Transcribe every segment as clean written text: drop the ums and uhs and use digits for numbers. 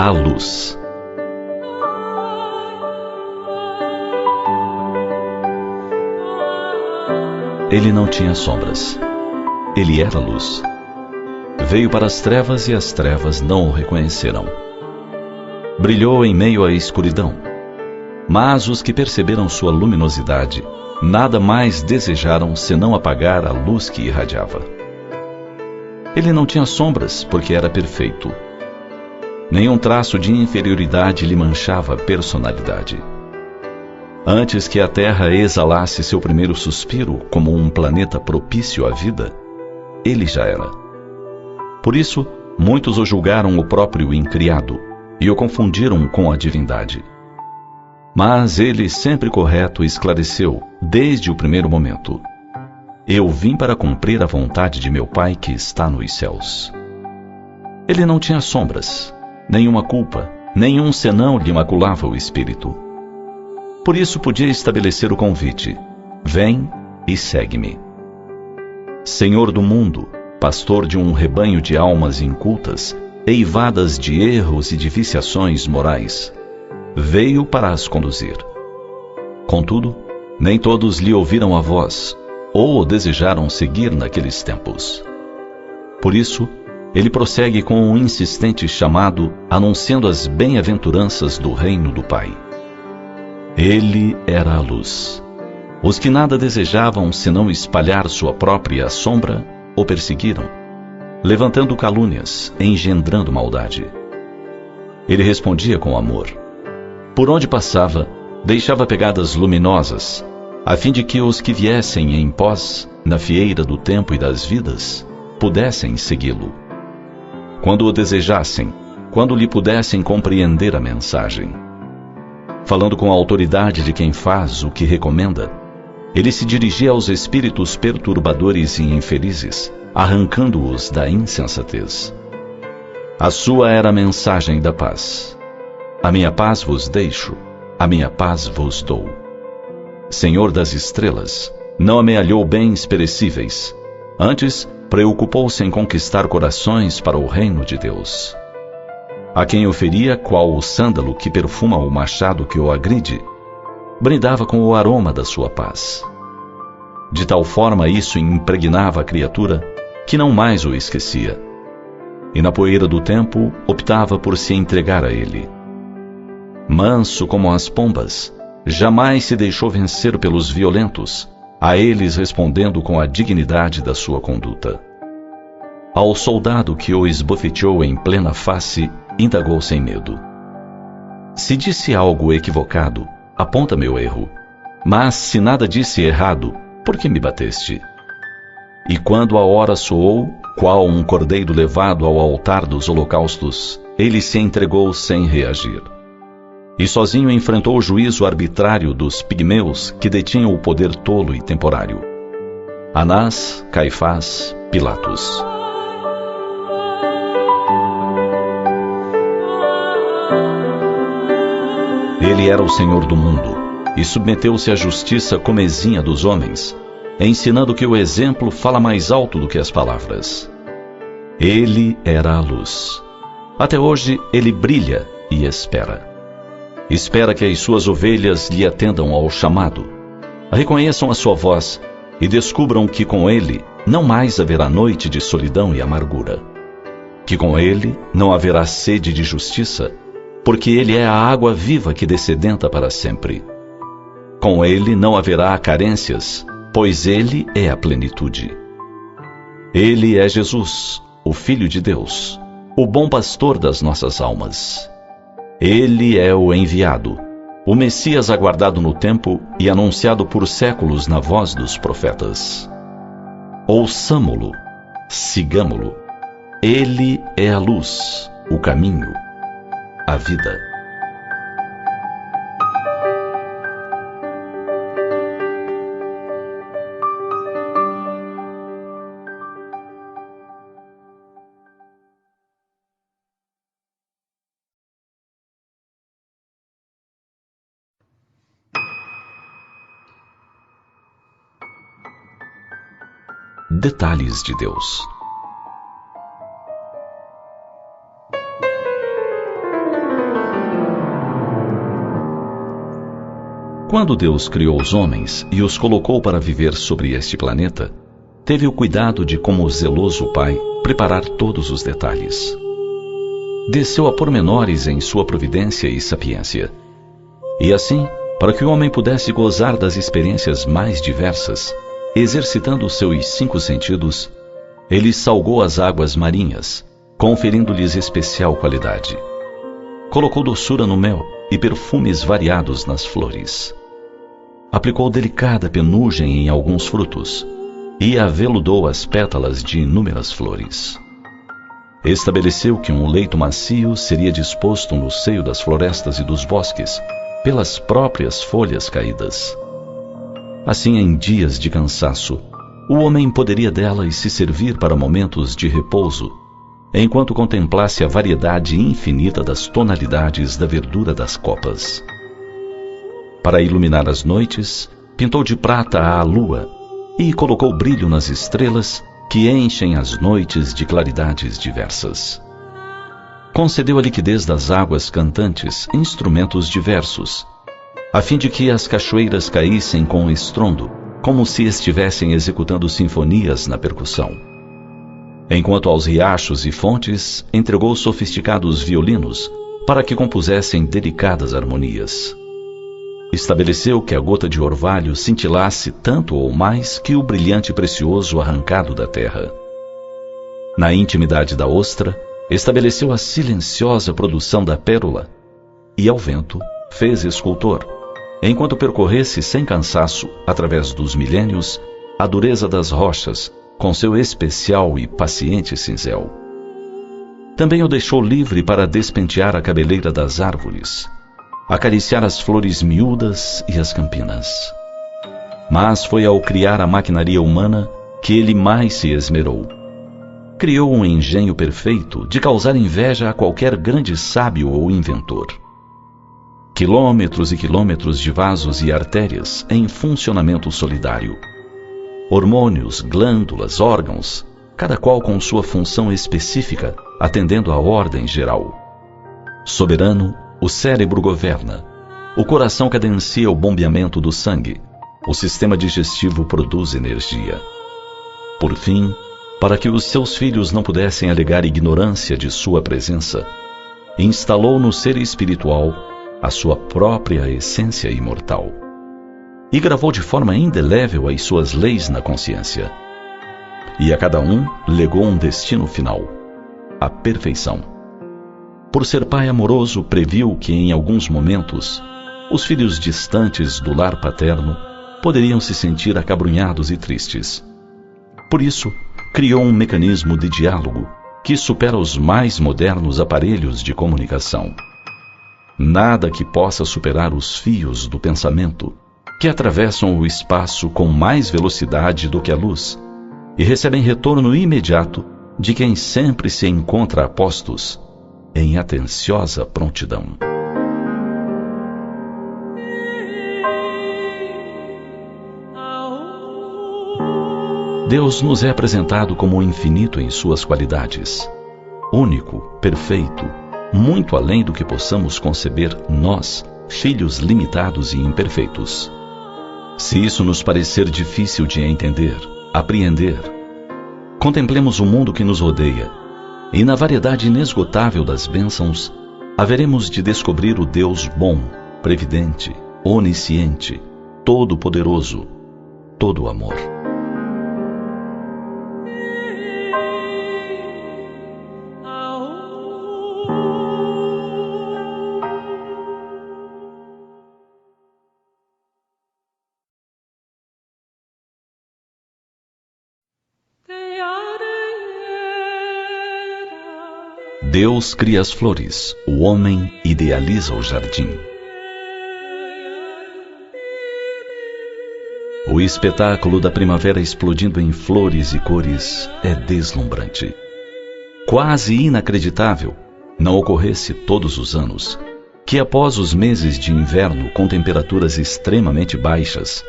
a luz. Ele não tinha sombras. Ele era luz. Veio para as trevas e as trevas não o reconheceram. Brilhou em meio à escuridão. Mas os que perceberam sua luminosidade nada mais desejaram senão apagar a luz que irradiava. Ele não tinha sombras porque era perfeito. Nenhum traço de inferioridade lhe manchava a personalidade. Antes que a Terra exalasse seu primeiro suspiro como um planeta propício à vida, ele já era. Por isso, muitos o julgaram o próprio incriado e o confundiram com a divindade. Mas ele, sempre correto, esclareceu, desde o primeiro momento: eu vim para cumprir a vontade de meu Pai que está nos céus. Ele não tinha sombras, nenhuma culpa, nenhum senão lhe maculava o espírito. Por isso podia estabelecer o convite: vem e segue-me. Senhor do mundo, pastor de um rebanho de almas incultas, eivadas de erros e de viciações morais, veio para as conduzir. Contudo, nem todos lhe ouviram a voz, ou o desejaram seguir naqueles tempos. Por isso, ele prossegue com um insistente chamado, anunciando as bem-aventuranças do reino do Pai. Ele era a luz. Os que nada desejavam senão espalhar sua própria sombra, o perseguiram, levantando calúnias, engendrando maldade. Ele respondia com amor. Por onde passava, deixava pegadas luminosas, a fim de que os que viessem em pós, na fieira do tempo e das vidas, pudessem segui-lo. Quando o desejassem, quando lhe pudessem compreender a mensagem. Falando com a autoridade de quem faz o que recomenda, ele se dirigia aos espíritos perturbadores e infelizes, arrancando-os da insensatez. A sua era a mensagem da paz. A minha paz vos deixo, a minha paz vos dou. Senhor das estrelas, não amealhou bens perecíveis, antes preocupou-se em conquistar corações para o reino de Deus. A quem oferia qual o sândalo que perfuma o machado que o agride, brindava com o aroma da sua paz. De tal forma isso impregnava a criatura que não mais o esquecia, e na poeira do tempo optava por se entregar a ele. Manso como as pombas, jamais se deixou vencer pelos violentos, a eles respondendo com a dignidade da sua conduta. Ao soldado que o esbofeteou em plena face, indagou sem medo: se disse algo equivocado, aponta meu erro, mas se nada disse errado, por que me bateste? E quando a hora soou, qual um cordeiro levado ao altar dos holocaustos, ele se entregou sem reagir. E sozinho enfrentou o juízo arbitrário dos pigmeus que detinham o poder tolo e temporário: Anás, Caifás, Pilatos. Ele era o Senhor do mundo e submeteu-se à justiça comezinha dos homens, ensinando que o exemplo fala mais alto do que as palavras. Ele era a luz. Até hoje ele brilha e espera. Espera que as suas ovelhas lhe atendam ao chamado, reconheçam a sua voz e descubram que com ele não mais haverá noite de solidão e amargura. Que com ele não haverá sede de justiça, porque ele é a água viva que descedenta para sempre. Com ele não haverá carências, pois ele é a plenitude. Ele é Jesus, o Filho de Deus, o bom pastor das nossas almas. Ele é o enviado, o Messias aguardado no tempo e anunciado por séculos na voz dos profetas. Ouçamo-lo, sigamo-lo. Ele é a luz, o caminho, a vida. Detalhes de Deus. Quando Deus criou os homens e os colocou para viver sobre este planeta, teve o cuidado de, como zeloso Pai, preparar todos os detalhes. Desceu a pormenores em sua providência e sapiência. E assim, para que o homem pudesse gozar das experiências mais diversas, exercitando os seus 5 sentidos, ele salgou as águas marinhas, conferindo-lhes especial qualidade. Colocou doçura no mel e perfumes variados nas flores. Aplicou delicada penugem em alguns frutos e aveludou as pétalas de inúmeras flores. Estabeleceu que um leito macio seria disposto no seio das florestas e dos bosques, pelas próprias folhas caídas. Assim, em dias de cansaço, o homem poderia delas se servir para momentos de repouso, enquanto contemplasse a variedade infinita das tonalidades da verdura das copas. Para iluminar as noites, pintou de prata a lua e colocou brilho nas estrelas que enchem as noites de claridades diversas. Concedeu a liquidez das águas cantantes instrumentos diversos, a fim de que as cachoeiras caíssem com estrondo, como se estivessem executando sinfonias na percussão. Enquanto aos riachos e fontes entregou sofisticados violinos para que compusessem delicadas harmonias. Estabeleceu que a gota de orvalho cintilasse tanto ou mais que o brilhante precioso arrancado da terra. Na intimidade da ostra, estabeleceu a silenciosa produção da pérola, e ao vento fez escultor, enquanto percorresse sem cansaço, através dos milênios, a dureza das rochas, com seu especial e paciente cincel. Também o deixou livre para despentear a cabeleira das árvores, acariciar as flores miúdas e as campinas. Mas foi ao criar a maquinaria humana que ele mais se esmerou. Criou um engenho perfeito de causar inveja a qualquer grande sábio ou inventor. Quilômetros e quilômetros de vasos e artérias em funcionamento solidário. Hormônios, glândulas, órgãos, cada qual com sua função específica, atendendo à ordem geral. Soberano, o cérebro governa, o coração cadencia o bombeamento do sangue, o sistema digestivo produz energia. Por fim, para que os seus filhos não pudessem alegar ignorância de sua presença, instalou no ser espiritual a sua própria essência imortal e gravou de forma indelével as suas leis na consciência. E a cada um legou um destino final, a perfeição. Por ser pai amoroso, previu que em alguns momentos os filhos distantes do lar paterno poderiam se sentir acabrunhados e tristes. Por isso, criou um mecanismo de diálogo que supera os mais modernos aparelhos de comunicação. Nada que possa superar os fios do pensamento, que atravessam o espaço com mais velocidade do que a luz e recebem retorno imediato de quem sempre se encontra a postos, em atenciosa prontidão. Deus nos é apresentado como infinito em suas qualidades, único, perfeito, muito além do que possamos conceber nós, filhos limitados e imperfeitos. Se isso nos parecer difícil de entender, apreender, contemplemos o mundo que nos rodeia, e na variedade inesgotável das bênçãos, haveremos de descobrir o Deus bom, previdente, onisciente, todo-poderoso, todo amor. Deus cria as flores, o homem idealiza o jardim. O espetáculo da primavera explodindo em flores e cores é deslumbrante. Quase inacreditável, não ocorresse todos os anos, que após os meses de inverno com temperaturas extremamente baixas,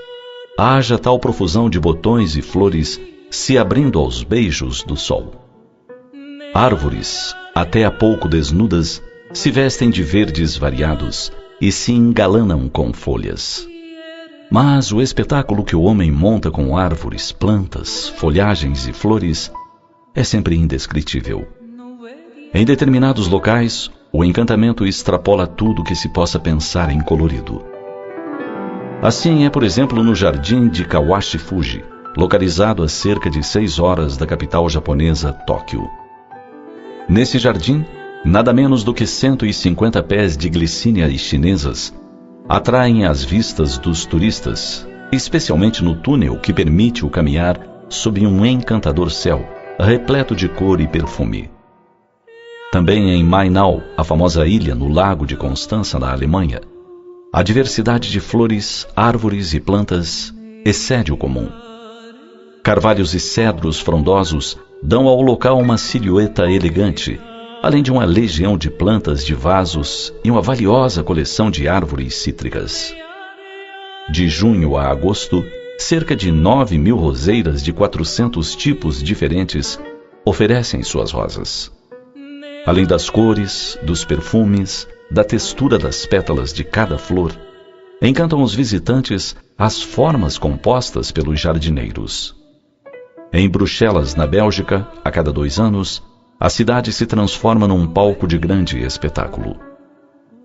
haja tal profusão de botões e flores se abrindo aos beijos do sol. Árvores, até há pouco desnudas, se vestem de verdes variados e se engalanam com folhas. Mas o espetáculo que o homem monta com árvores, plantas, folhagens e flores é sempre indescritível. Em determinados locais, o encantamento extrapola tudo que se possa pensar em colorido. Assim é, por exemplo, no jardim de Kawashi Fuji, localizado a cerca de 6 horas da capital japonesa, Tóquio. Nesse jardim, nada menos do que 150 pés de glicínias chinesas atraem as vistas dos turistas, especialmente no túnel que permite o caminhar sob um encantador céu, repleto de cor e perfume. Também em Mainau, a famosa ilha no Lago de Constança, na Alemanha, a diversidade de flores, árvores e plantas excede o comum. Carvalhos e cedros frondosos dão ao local uma silhueta elegante, além de uma legião de plantas de vasos e uma valiosa coleção de árvores cítricas. De junho a agosto, cerca de 9.000 roseiras de 400 tipos diferentes oferecem suas rosas. Além das cores, dos perfumes, da textura das pétalas de cada flor, encantam os visitantes as formas compostas pelos jardineiros. Em Bruxelas, na Bélgica, a cada 2 anos, a cidade se transforma num palco de grande espetáculo.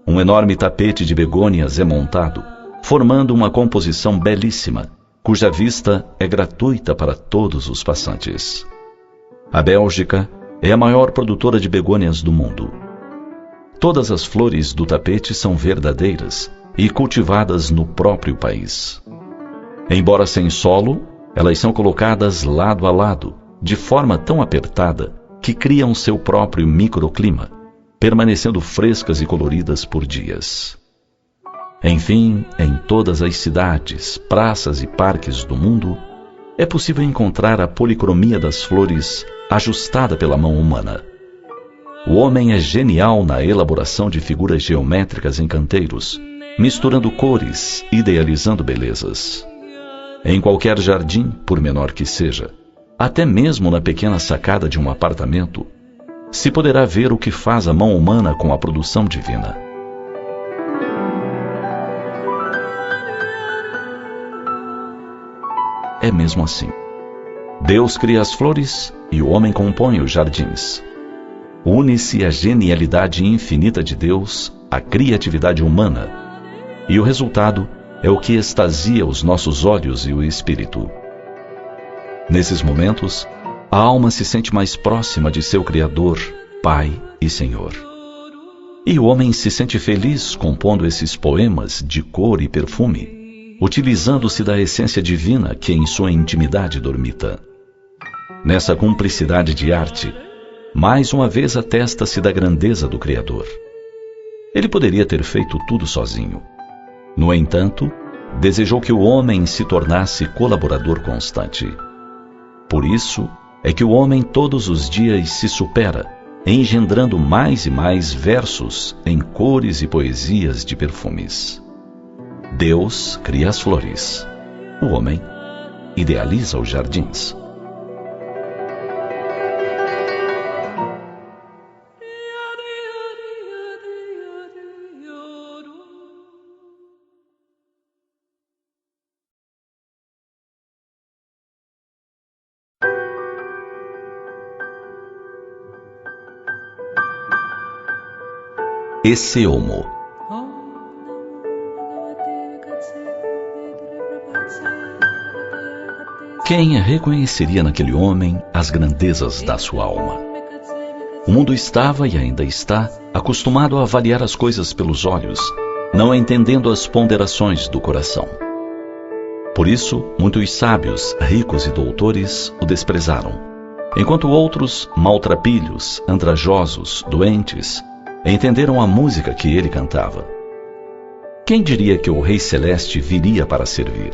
Um enorme tapete de begônias é montado, formando uma composição belíssima, cuja vista é gratuita para todos os passantes. A Bélgica é a maior produtora de begônias do mundo. Todas as flores do tapete são verdadeiras e cultivadas no próprio país. Embora sem solo, elas são colocadas lado a lado, de forma tão apertada que criam seu próprio microclima, permanecendo frescas e coloridas por dias. Enfim, em todas as cidades, praças e parques do mundo, é possível encontrar a policromia das flores ajustada pela mão humana. O homem é genial na elaboração de figuras geométricas em canteiros, misturando cores, idealizando belezas. Em qualquer jardim, por menor que seja, até mesmo na pequena sacada de um apartamento, se poderá ver o que faz a mão humana com a produção divina. É mesmo assim. Deus cria as flores e o homem compõe os jardins. Une-se a genialidade infinita de Deus à criatividade humana, e o resultado é o que extasia os nossos olhos e o espírito. Nesses momentos, a alma se sente mais próxima de seu Criador, Pai e Senhor. E o homem se sente feliz compondo esses poemas de cor e perfume, utilizando-se da essência divina que em sua intimidade dormita. Nessa cumplicidade de arte, mais uma vez atesta-se da grandeza do Criador. Ele poderia ter feito tudo sozinho. No entanto, desejou que o homem se tornasse colaborador constante. Por isso é que o homem todos os dias se supera, engendrando mais e mais versos em cores e poesias de perfumes. Deus cria as flores. O homem idealiza os jardins. Esse homo. Quem reconheceria naquele homem as grandezas da sua alma? O mundo estava e ainda está acostumado a avaliar as coisas pelos olhos, não entendendo as ponderações do coração. Por isso, muitos sábios, ricos e doutores o desprezaram, enquanto outros, maltrapilhos, andrajosos, doentes, entenderam a música que ele cantava. Quem diria que o Rei Celeste viria para servir?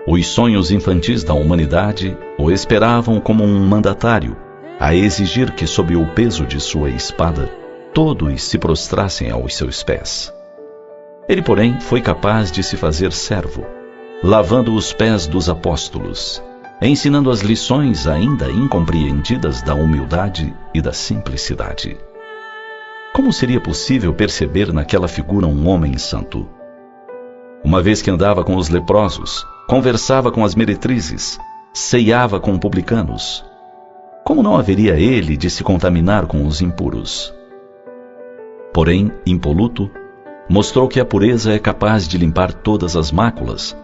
Os sonhos infantis da humanidade o esperavam como um mandatário, a exigir que, sob o peso de sua espada, todos se prostrassem aos seus pés. Ele, porém, foi capaz de se fazer servo, lavando os pés dos apóstolos, ensinando as lições ainda incompreendidas da humildade e da simplicidade. Como seria possível perceber naquela figura um homem santo? uma vez que andava com os leprosos, conversava com as meretrizes, ceiava com publicanos. Como não haveria ele de se contaminar com os impuros? Porém, impoluto, mostrou que a pureza é capaz de limpar todas as máculas,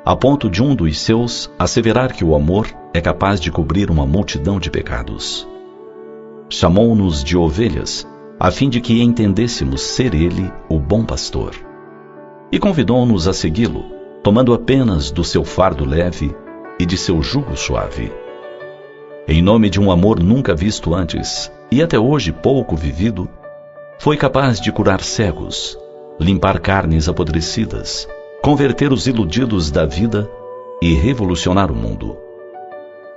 a ponto de um dos seus asseverar que o amor é capaz de cobrir uma multidão de pecados. Chamou-nos de ovelhas, a fim de que entendêssemos ser ele o bom pastor. E convidou-nos a segui-lo, tomando apenas do seu fardo leve e de seu jugo suave. Em nome de um amor nunca visto antes, e até hoje pouco vivido, foi capaz de curar cegos, limpar carnes apodrecidas, converter os iludidos da vida e revolucionar o mundo.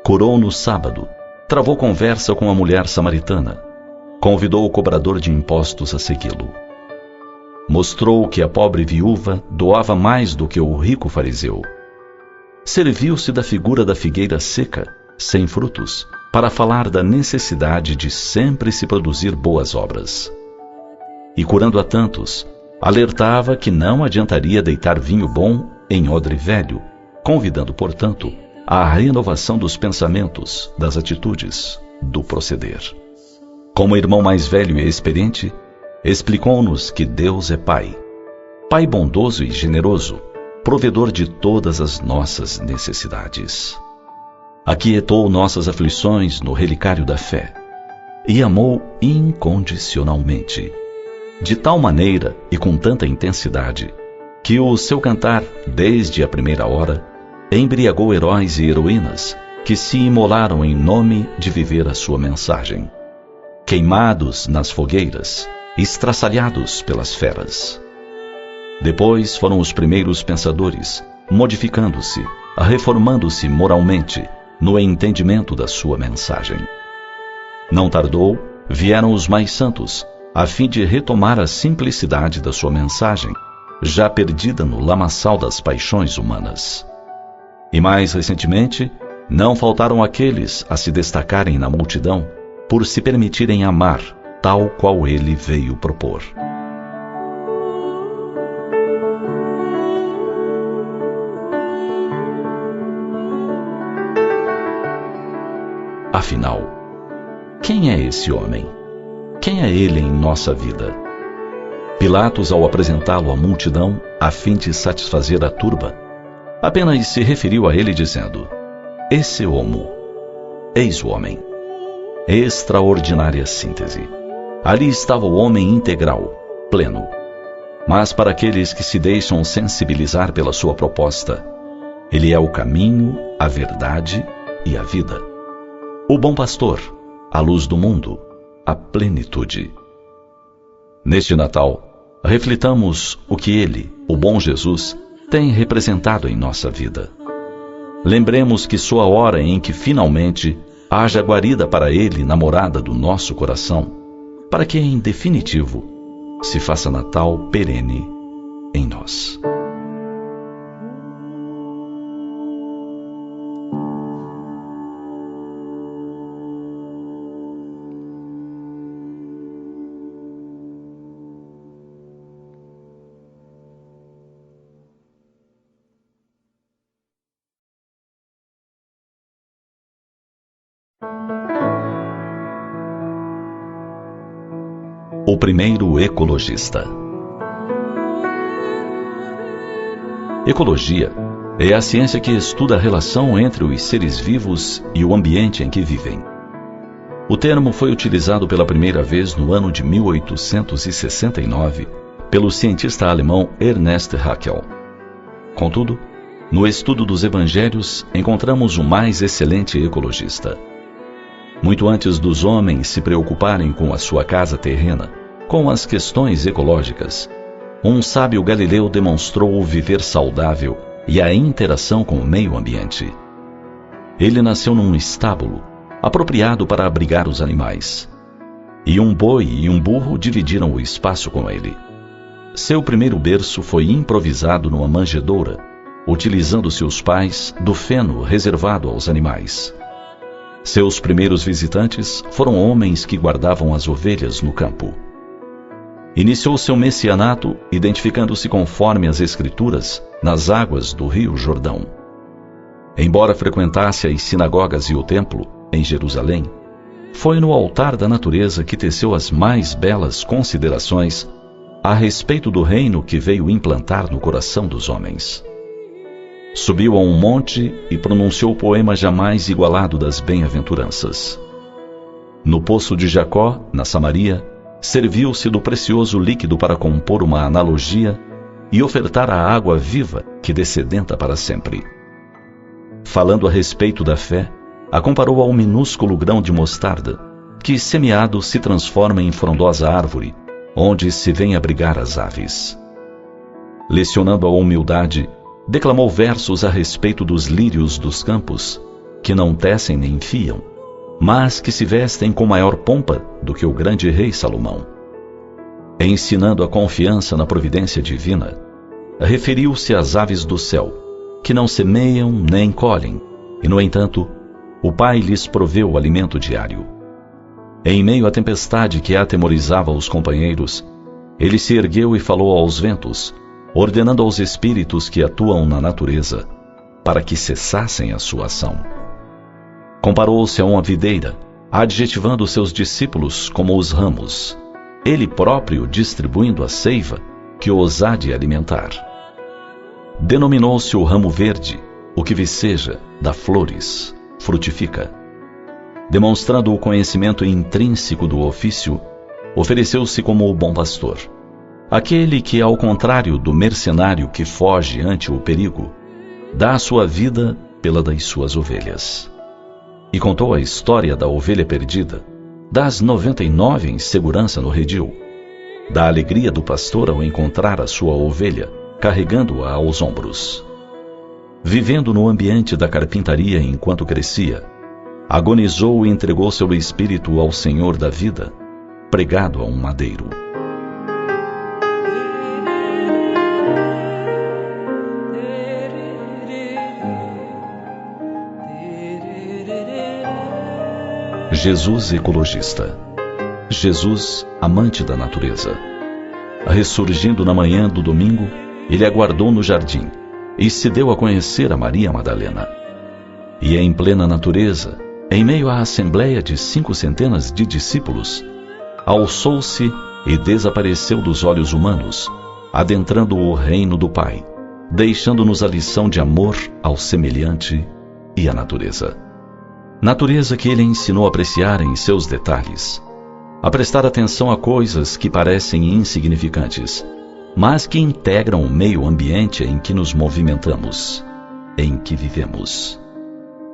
Curou no sábado, travou conversa com a mulher samaritana, convidou o cobrador de impostos a segui-lo. Mostrou que a pobre viúva doava mais do que o rico fariseu. Serviu-se da figura da figueira seca, sem frutos, para falar da necessidade de sempre se produzir boas obras. E curando a tantos, alertava que não adiantaria deitar vinho bom em odre velho, convidando, portanto, à renovação dos pensamentos, das atitudes, do proceder. Como irmão mais velho e experiente, explicou-nos que Deus é Pai, Pai bondoso e generoso, provedor de todas as nossas necessidades. Aquietou nossas aflições no relicário da fé e amou incondicionalmente, de tal maneira e com tanta intensidade, que o seu cantar, desde a primeira hora, embriagou heróis e heroínas que se imolaram em nome de viver a sua mensagem, queimados nas fogueiras, estraçalhados pelas feras. Depois foram os primeiros pensadores, modificando-se, reformando-se moralmente, no entendimento da sua mensagem. Não tardou, vieram os mais santos, a fim de retomar a simplicidade da sua mensagem, já perdida no lamaçal das paixões humanas. E mais recentemente, não faltaram aqueles a se destacarem na multidão por se permitirem amar, tal qual ele veio propor. Afinal, quem é esse homem? Quem é ele em nossa vida? Pilatos, ao apresentá-lo à multidão, a fim de satisfazer a turba, apenas se referiu a ele dizendo: Esse homo, eis o homem. Extraordinária síntese. Ali estava o homem integral, pleno. Mas para aqueles que se deixam sensibilizar pela sua proposta, ele é o caminho, a verdade e a vida. O bom pastor, a luz do mundo, a plenitude. Neste Natal, reflitamos o que ele, o bom Jesus, tem representado em nossa vida. Lembremos que soa a hora em que finalmente haja guarida para ele na morada do nosso coração, para que, em definitivo, se faça Natal perene em nós. O primeiro ecologista. Ecologia é a ciência que estuda a relação entre os seres vivos e o ambiente em que vivem. O termo foi utilizado pela primeira vez no ano de 1869 pelo cientista alemão Ernest Haeckel. Contudo, no estudo dos evangelhos encontramos o mais excelente ecologista. Muito antes dos homens se preocuparem com a sua casa terrena, com as questões ecológicas, um sábio galileu demonstrou o viver saudável e a interação com o meio ambiente. Ele nasceu num estábulo, apropriado para abrigar os animais. E um boi e um burro dividiram o espaço com ele. Seu primeiro berço foi improvisado numa manjedoura, utilizando seus pais do feno reservado aos animais. Seus primeiros visitantes foram homens que guardavam as ovelhas no campo. Iniciou seu messianato identificando-se conforme as Escrituras nas águas do rio Jordão. Embora frequentasse as sinagogas e o templo, em Jerusalém, foi no altar da natureza que teceu as mais belas considerações a respeito do reino que veio implantar no coração dos homens. Subiu a um monte e pronunciou o poema jamais igualado das bem-aventuranças. No poço de Jacó, na Samaria, serviu-se do precioso líquido para compor uma analogia e ofertar a água viva que descedenta para sempre. Falando a respeito da fé, a comparou ao minúsculo grão de mostarda, que semeado se transforma em frondosa árvore, onde se vêm abrigar as aves. Lecionando a humildade, declamou versos a respeito dos lírios dos campos, que não tecem nem fiam, mas que se vestem com maior pompa do que o grande rei Salomão. Ensinando a confiança na providência divina, referiu-se às aves do céu, que não semeiam nem colhem, e, no entanto, o Pai lhes proveu o alimento diário. Em meio à tempestade que atemorizava os companheiros, ele se ergueu e falou aos ventos, ordenando aos espíritos que atuam na natureza, para que cessassem a sua ação. Comparou-se a uma videira, adjetivando seus discípulos como os ramos, ele próprio distribuindo a seiva que os há de alimentar. Denominou-se o ramo verde, o que viceja, dá flores, frutifica. Demonstrando o conhecimento intrínseco do ofício, ofereceu-se como o bom pastor, aquele que, ao contrário do mercenário que foge ante o perigo, dá a sua vida pela das suas ovelhas. E contou a história da ovelha perdida, das 99 em segurança no redil, da alegria do pastor ao encontrar a sua ovelha, carregando-a aos ombros. Vivendo no ambiente da carpintaria enquanto crescia, agonizou e entregou seu espírito ao Senhor da vida, pregado a um madeiro. Jesus ecologista. Jesus amante da natureza. Ressurgindo na manhã do domingo, ele aguardou no jardim e se deu a conhecer a Maria Madalena. E em plena natureza, em meio à assembleia de 500 de discípulos, alçou-se e desapareceu dos olhos humanos, adentrando o reino do Pai, deixando-nos a lição de amor ao semelhante e à natureza. Natureza que ele ensinou a apreciar em seus detalhes, a prestar atenção a coisas que parecem insignificantes, mas que integram o meio ambiente em que nos movimentamos, em que vivemos.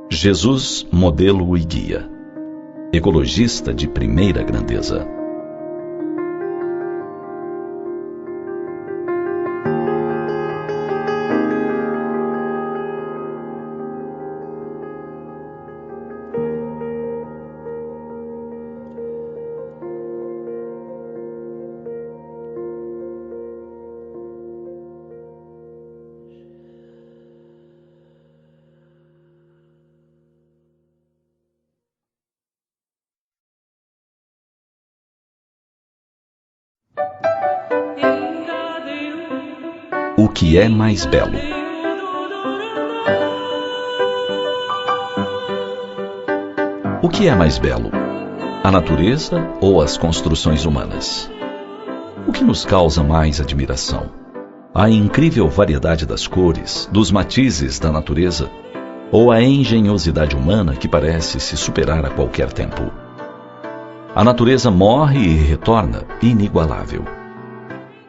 Jesus, modelo e guia. Ecologista de primeira grandeza. O que é mais belo? O que é mais belo? A natureza ou as construções humanas? O que nos causa mais admiração? A incrível variedade das cores, dos matizes da natureza, ou a engenhosidade humana que parece se superar a qualquer tempo? A natureza morre e retorna inigualável.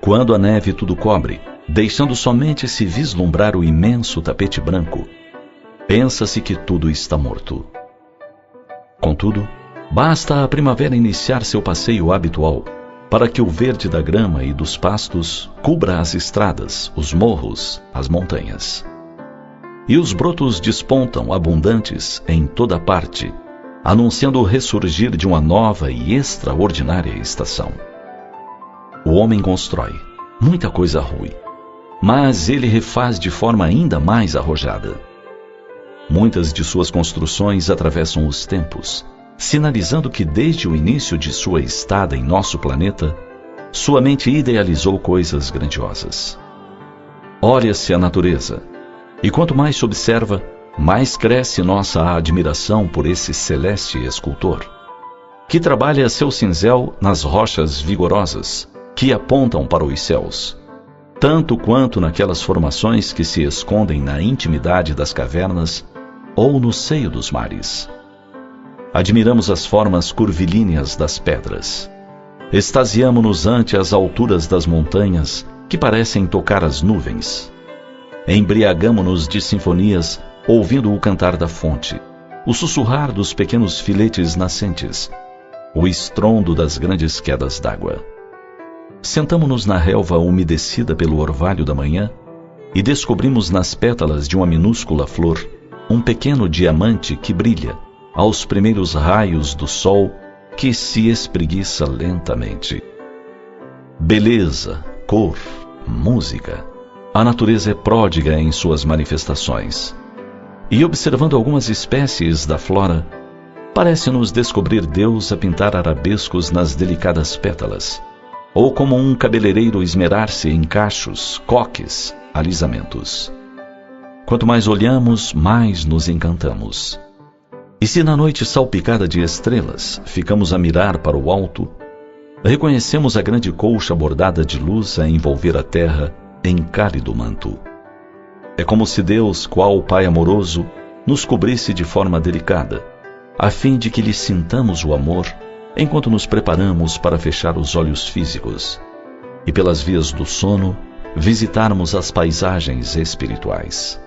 Quando a neve tudo cobre, deixando somente se vislumbrar o imenso tapete branco, pensa-se que tudo está morto. Contudo, basta a primavera iniciar seu passeio habitual para que o verde da grama e dos pastos cubra as estradas, os morros, as montanhas. E os brotos despontam abundantes em toda parte, anunciando o ressurgir de uma nova e extraordinária estação. O homem constrói muita coisa ruim, mas ele refaz de forma ainda mais arrojada. Muitas de suas construções atravessam os tempos, sinalizando que desde o início de sua estada em nosso planeta, Sua mente idealizou coisas grandiosas. Olha-se a natureza, e quanto mais se observa, mais cresce nossa admiração por esse celeste escultor, que trabalha seu cinzel nas rochas vigorosas que apontam para os céus, tanto quanto naquelas formações que se escondem na intimidade das cavernas ou no seio dos mares. Admiramos as formas curvilíneas das pedras. Extasiamo-nos ante as alturas das montanhas que parecem tocar as nuvens. Embriagamo-nos de sinfonias, ouvindo o cantar da fonte, o sussurrar dos pequenos filetes nascentes, o estrondo das grandes quedas d'água. Sentamo-nos na relva umedecida pelo orvalho da manhã e descobrimos nas pétalas de uma minúscula flor um pequeno diamante que brilha aos primeiros raios do sol que se espreguiça lentamente. Beleza, cor, música. A natureza é pródiga em suas manifestações. E observando algumas espécies da flora, parece-nos descobrir Deus a pintar arabescos nas delicadas pétalas, ou como um cabeleireiro esmerar-se em cachos, coques, alisamentos. Quanto mais olhamos, mais nos encantamos. E se na noite salpicada de estrelas ficamos a mirar para o alto, reconhecemos a grande colcha bordada de luz a envolver a terra em cálido manto. É como se Deus, qual Pai amoroso, nos cobrisse de forma delicada, a fim de que lhe sintamos o amor enquanto nos preparamos para fechar os olhos físicos e, pelas vias do sono, visitarmos as paisagens espirituais.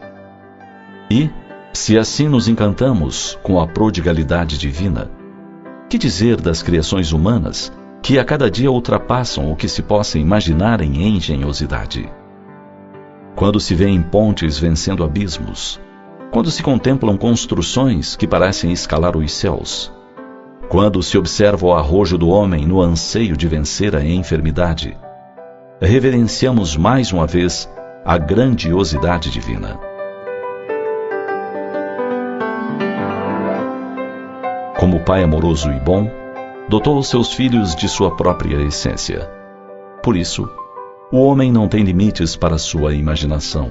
E, se assim nos encantamos com a prodigalidade divina, que dizer das criações humanas que a cada dia ultrapassam o que se possa imaginar em engenhosidade? Quando se vêem pontes vencendo abismos, quando se contemplam construções que parecem escalar os céus, quando se observa o arrojo do homem no anseio de vencer a enfermidade, reverenciamos mais uma vez a grandiosidade divina. Como Pai amoroso e bom, dotou os seus filhos de sua própria essência. Por isso, o homem não tem limites para sua imaginação,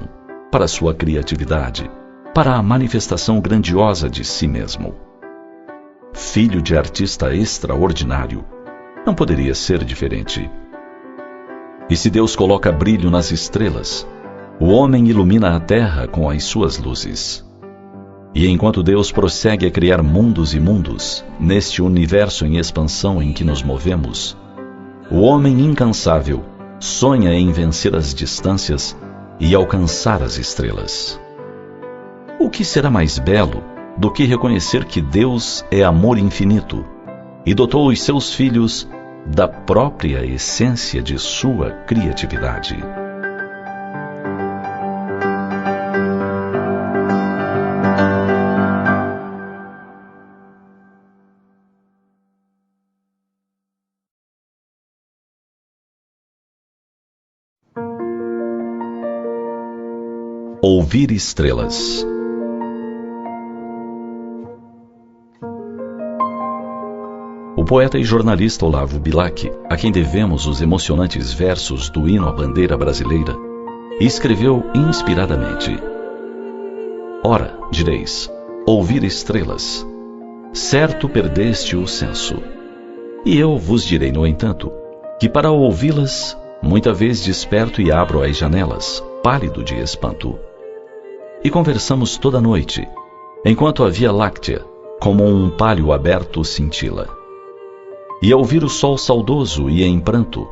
para sua criatividade, para a manifestação grandiosa de si mesmo. Filho de artista extraordinário, não poderia ser diferente. E se Deus coloca brilho nas estrelas, o homem ilumina a terra com as suas luzes. E enquanto Deus prossegue a criar mundos e mundos, neste universo em expansão em que nos movemos, o homem incansável sonha em vencer as distâncias e alcançar as estrelas. O que será mais belo do que reconhecer que Deus é amor infinito e dotou os seus filhos da própria essência de sua criatividade? Ouvir estrelas. O poeta e jornalista Olavo Bilac, a quem devemos os emocionantes versos do hino à bandeira brasileira, escreveu inspiradamente: Ora, direis, ouvir estrelas, certo perdeste o senso. E eu vos direi, no entanto, que para ouvi-las, muita vez desperto e abro as janelas, pálido de espanto. E conversamos toda a noite, enquanto a Via Láctea, como um palho aberto, cintila. E ao vir o sol saudoso e em pranto,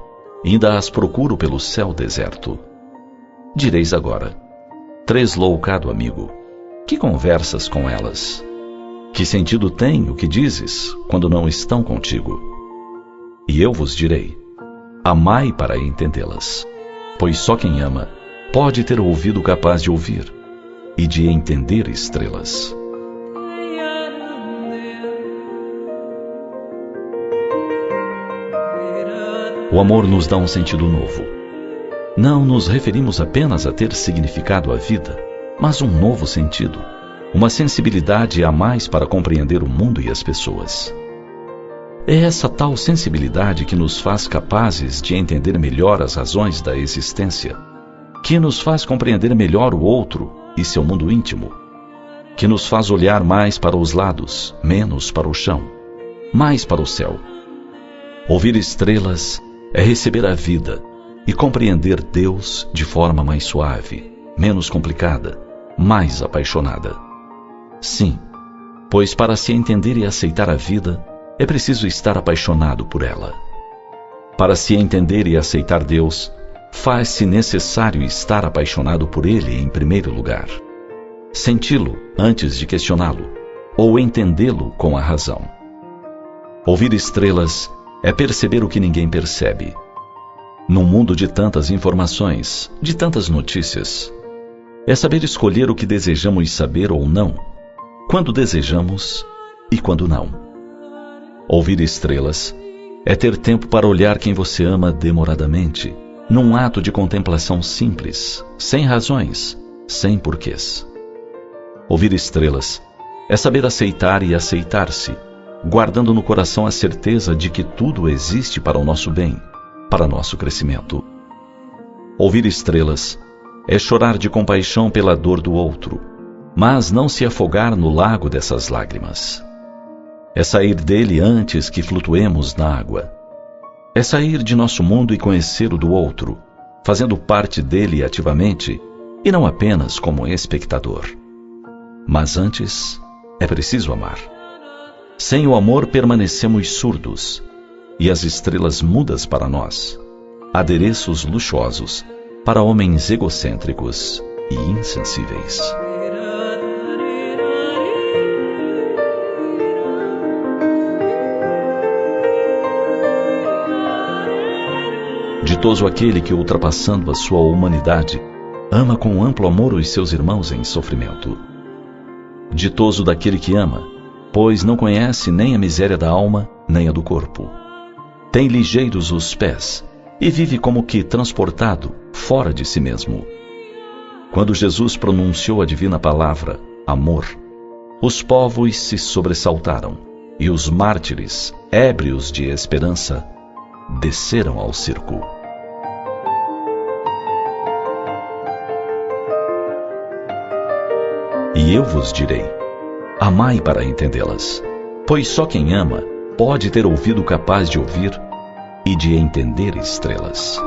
ainda as procuro pelo céu deserto. Direis agora: tresloucado amigo, que conversas com elas? Que sentido tem o que dizes quando não estão contigo? E eu vos direi: amai para entendê-las, pois só quem ama pode ter ouvido capaz de ouvir e de entender estrelas. O amor nos dá um sentido novo. Não nos referimos apenas a ter significado à vida, mas um novo sentido, uma sensibilidade a mais para compreender o mundo e as pessoas. É essa tal sensibilidade que nos faz capazes de entender melhor as razões da existência, que nos faz compreender melhor o outro e seu mundo íntimo, que nos faz olhar mais para os lados, menos para o chão, mais para o céu. Ouvir estrelas é receber a vida e compreender Deus de forma mais suave, menos complicada, mais apaixonada. Sim, pois para se entender e aceitar a vida, é preciso estar apaixonado por ela. Para se entender e aceitar Deus, faz-se necessário estar apaixonado por Ele em primeiro lugar. Senti-lo antes de questioná-lo, ou entendê-lo com a razão. Ouvir estrelas é perceber o que ninguém percebe. Num mundo de tantas informações, de tantas notícias, é saber escolher o que desejamos saber ou não, quando desejamos e quando não. Ouvir estrelas é ter tempo para olhar quem você ama demoradamente, num ato de contemplação simples, sem razões, sem porquês. Ouvir estrelas é saber aceitar e aceitar-se, guardando no coração a certeza de que tudo existe para o nosso bem, para nosso crescimento. Ouvir estrelas é chorar de compaixão pela dor do outro, mas não se afogar no lago dessas lágrimas. É sair dele antes que flutuemos na água. É sair de nosso mundo e conhecer o do outro, fazendo parte dele ativamente e não apenas como espectador. Mas antes, é preciso amar. Sem o amor permanecemos surdos, e as estrelas mudas para nós, adereços luxuosos para homens egocêntricos e insensíveis. Ditoso aquele que, ultrapassando a sua humanidade, ama com amplo amor os seus irmãos em sofrimento. Ditoso daquele que ama, pois não conhece nem a miséria da alma, nem a do corpo. Tem ligeiros os pés e vive como que transportado, fora de si mesmo. Quando Jesus pronunciou a divina palavra, amor, os povos se sobressaltaram, e os mártires, ébrios de esperança, desceram ao circo. E eu vos direi, amai para entendê-las, pois só quem ama pode ter ouvido capaz de ouvir e de entender estrelas.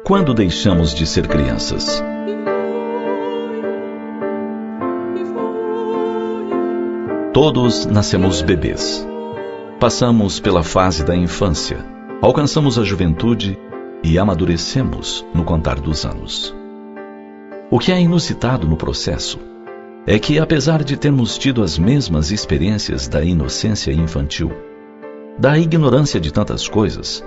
Quando deixamos de ser crianças? Todos nascemos bebês. Passamos pela fase da infância, alcançamos a juventude e amadurecemos no contar dos anos. O que é inusitado no processo é que, apesar de termos tido as mesmas experiências da inocência infantil, da ignorância de tantas coisas,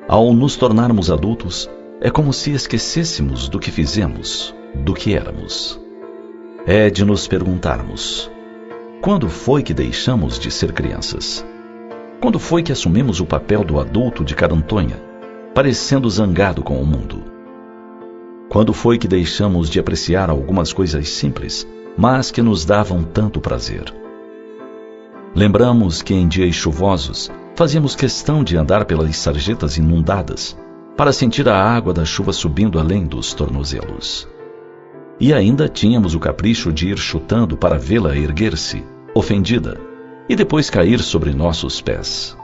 ao nos tornarmos adultos, é como se esquecêssemos do que fizemos, do que éramos. É de nos perguntarmos: quando foi que deixamos de ser crianças? Quando foi que assumimos o papel do adulto de carantonha, parecendo zangado com o mundo? Quando foi que deixamos de apreciar algumas coisas simples, mas que nos davam tanto prazer? Lembramos que em dias chuvosos fazíamos questão de andar pelas sarjetas inundadas, para sentir a água da chuva subindo além dos tornozelos. E ainda tínhamos o capricho de ir chutando para vê-la erguer-se, ofendida, e depois cair sobre nossos pés.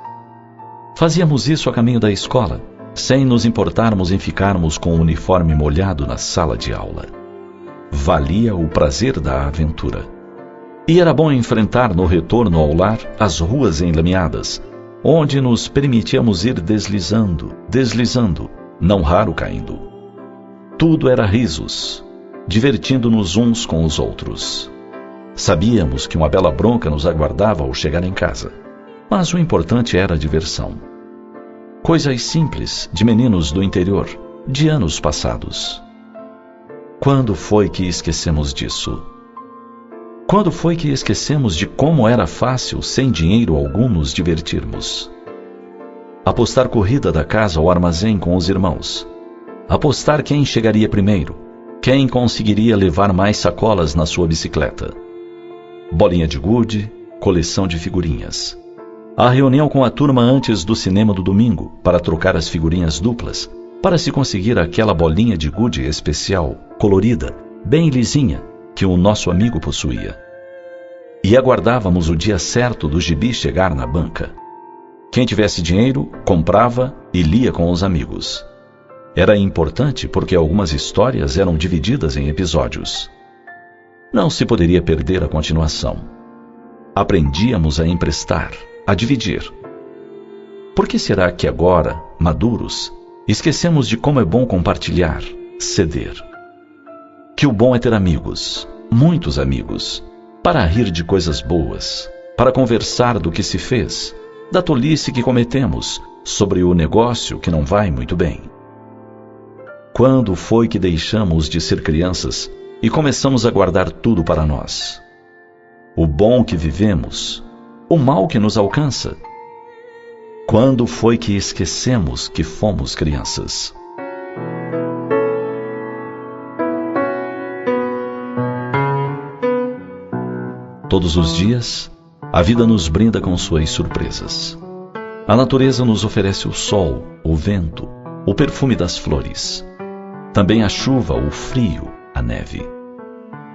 Fazíamos isso a caminho da escola, sem nos importarmos em ficarmos com o uniforme molhado na sala de aula. Valia o prazer da aventura. E era bom enfrentar no retorno ao lar as ruas enlameadas, onde nos permitíamos ir deslizando, não raro caindo. Tudo era risos, divertindo-nos uns com os outros. Sabíamos que uma bela bronca nos aguardava ao chegar em casa, mas o importante era a diversão. Coisas simples de meninos do interior, de anos passados. Quando foi que esquecemos disso? Quando foi que esquecemos de como era fácil, sem dinheiro algum, nos divertirmos? Apostar corrida da casa ao armazém com os irmãos. Apostar quem chegaria primeiro, quem conseguiria levar mais sacolas na sua bicicleta. Bolinha de gude, coleção de figurinhas. A reunião com a turma antes do cinema do domingo, para trocar as figurinhas duplas, para se conseguir aquela bolinha de gude especial, colorida, bem lisinha, que o nosso amigo possuía. E aguardávamos o dia certo do gibi chegar na banca. Quem tivesse dinheiro, comprava e lia com os amigos. Era importante porque algumas histórias eram divididas em episódios. Não se poderia perder a continuação. Aprendíamos a emprestar, a dividir. Por que será que agora, maduros, esquecemos de como é bom compartilhar, ceder? Que o bom é ter amigos, muitos amigos, para rir de coisas boas, para conversar do que se fez, da tolice que cometemos, sobre o negócio que não vai muito bem. Quando foi que deixamos de ser crianças e começamos a guardar tudo para nós? O bom que vivemos, o mal que nos alcança. Quando foi que esquecemos que fomos crianças? Todos os dias, a vida nos brinda com suas surpresas. A natureza nos oferece o sol, o vento, o perfume das flores. Também a chuva, o frio, a neve.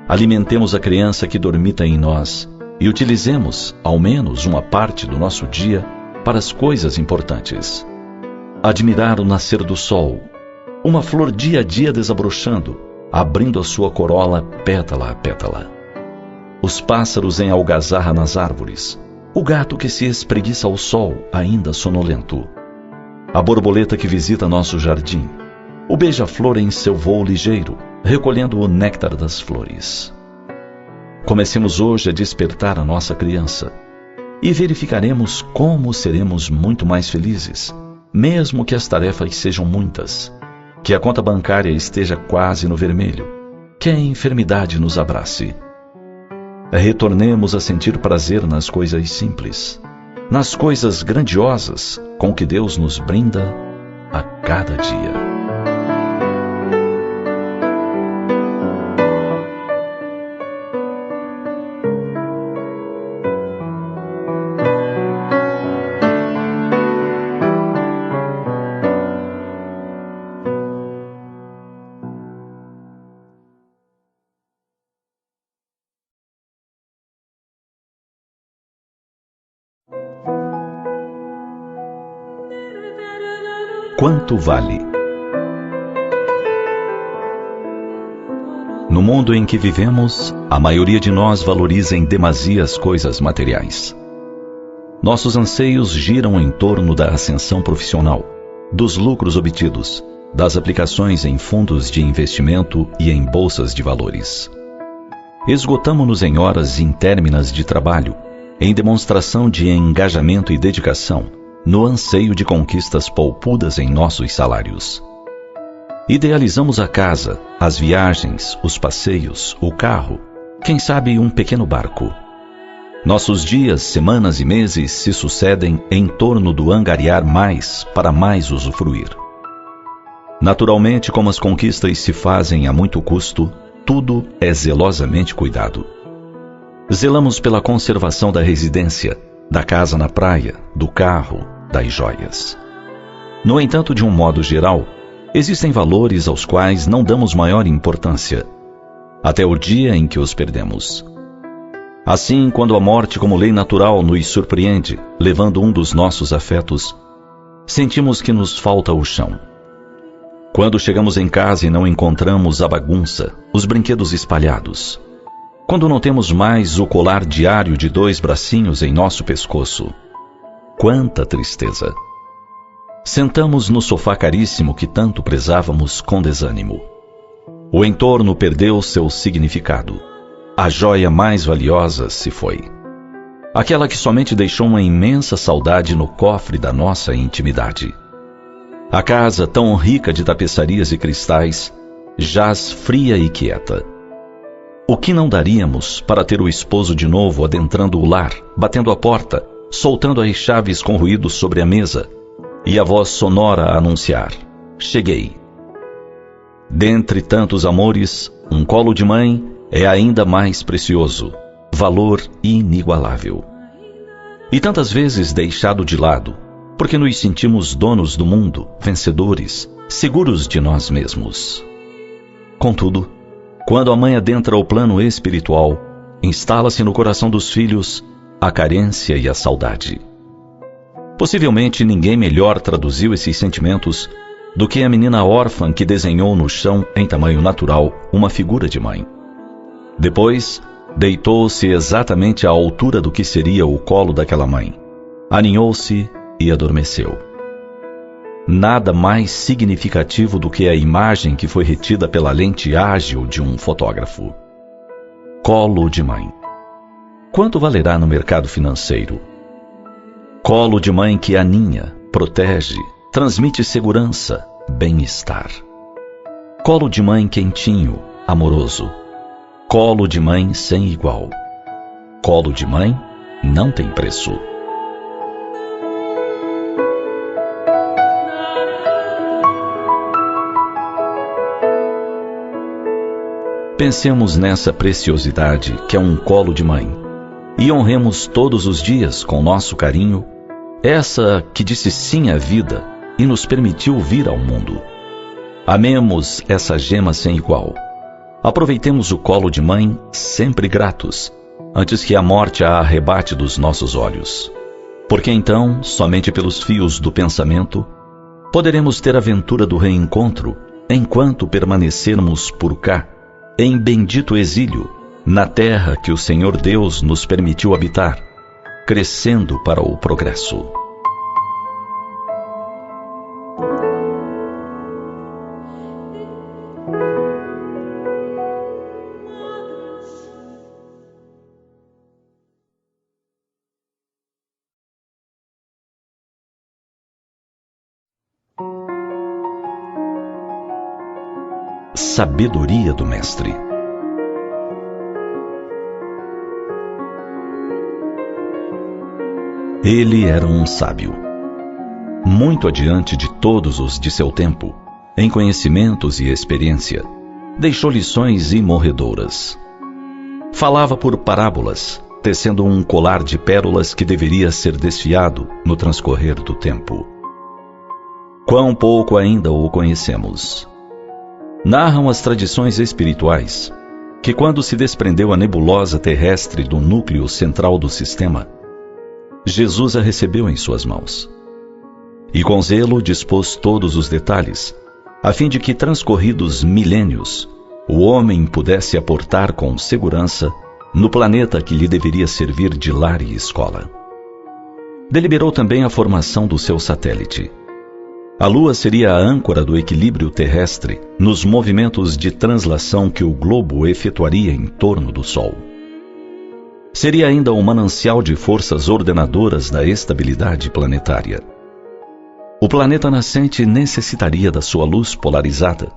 Alimentemos a criança que dormita em nós e utilizemos, ao menos, uma parte do nosso dia para as coisas importantes. Admirar o nascer do sol, uma flor dia a dia desabrochando, abrindo a sua corola pétala a pétala. Os pássaros em algazarra nas árvores, o gato que se espreguiça ao sol, ainda sonolento. A borboleta que visita nosso jardim, o beija-flor em seu voo ligeiro, recolhendo o néctar das flores. Comecemos hoje a despertar a nossa criança e verificaremos como seremos muito mais felizes, mesmo que as tarefas sejam muitas, que a conta bancária esteja quase no vermelho, que a enfermidade nos abrace. Retornemos a sentir prazer nas coisas simples, nas coisas grandiosas com que Deus nos brinda a cada dia. Quanto vale? No mundo em que vivemos, a maioria de nós valoriza em demasia as coisas materiais. Nossos anseios giram em torno da ascensão profissional, dos lucros obtidos, das aplicações em fundos de investimento e em bolsas de valores. Esgotamo-nos em horas intérminas de trabalho, em demonstração de engajamento e dedicação, no anseio de conquistas polpudas em nossos salários. Idealizamos a casa, as viagens, os passeios, o carro, quem sabe um pequeno barco. Nossos dias, semanas e meses se sucedem em torno do angariar mais para mais usufruir. Naturalmente, como as conquistas se fazem a muito custo, tudo é zelosamente cuidado. Zelamos pela conservação da residência, da casa na praia, do carro, das joias. No entanto, de um modo geral, existem valores aos quais não damos maior importância, até o dia em que os perdemos. Assim, quando a morte como lei natural nos surpreende, levando um dos nossos afetos, sentimos que nos falta o chão. Quando chegamos em casa e não encontramos a bagunça, os brinquedos espalhados. Quando não temos mais o colar diário de 2 bracinhos em nosso pescoço. Quanta tristeza! Sentamos no sofá caríssimo que tanto prezávamos com desânimo. O entorno perdeu seu significado. A joia mais valiosa se foi. Aquela que somente deixou uma imensa saudade no cofre da nossa intimidade. A casa, tão rica de tapeçarias e cristais, jaz fria e quieta. O que não daríamos para ter o esposo de novo adentrando o lar, batendo a porta, soltando as chaves com ruído sobre a mesa, e a voz sonora a anunciar: cheguei. Dentre tantos amores, um colo de mãe é ainda mais precioso, valor inigualável. E tantas vezes deixado de lado, porque nos sentimos donos do mundo, vencedores, seguros de nós mesmos. Contudo, quando a mãe adentra o plano espiritual, instala-se no coração dos filhos a carência e a saudade. Possivelmente ninguém melhor traduziu esses sentimentos do que a menina órfã que desenhou no chão, em tamanho natural, uma figura de mãe. Depois, deitou-se exatamente à altura do que seria o colo daquela mãe. Aninhou-se e adormeceu. Nada mais significativo do que a imagem que foi retida pela lente ágil de um fotógrafo. Colo de mãe. Quanto valerá no mercado financeiro? Colo de mãe que aninha, protege, transmite segurança, bem-estar. Colo de mãe quentinho, amoroso. Colo de mãe sem igual. Colo de mãe não tem preço. Pensemos nessa preciosidade que é um colo de mãe e honremos todos os dias com nosso carinho essa que disse sim à vida e nos permitiu vir ao mundo. Amemos essa gema sem igual. Aproveitemos o colo de mãe sempre gratos, antes que a morte a arrebate dos nossos olhos. Porque então, somente pelos fios do pensamento, poderemos ter a aventura do reencontro enquanto permanecermos por cá, em bendito exílio, na terra que o Senhor Deus nos permitiu habitar, crescendo para o progresso. Sabedoria do Mestre. Ele era um sábio, muito adiante de todos os de seu tempo, em conhecimentos e experiência. Deixou lições imorredoras. Falava por parábolas, tecendo um colar de pérolas que deveria ser desfiado no transcorrer do tempo. Quão pouco ainda o conhecemos. Narram as tradições espirituais que, quando se desprendeu a nebulosa terrestre do núcleo central do sistema, Jesus a recebeu em suas mãos. E com zelo dispôs todos os detalhes, a fim de que, transcorridos milênios, o homem pudesse aportar com segurança no planeta que lhe deveria servir de lar e escola. Deliberou também a formação do seu satélite. A Lua seria a âncora do equilíbrio terrestre nos movimentos de translação que o globo efetuaria em torno do Sol. Seria ainda um manancial de forças ordenadoras da estabilidade planetária. O planeta nascente necessitaria da sua luz polarizada,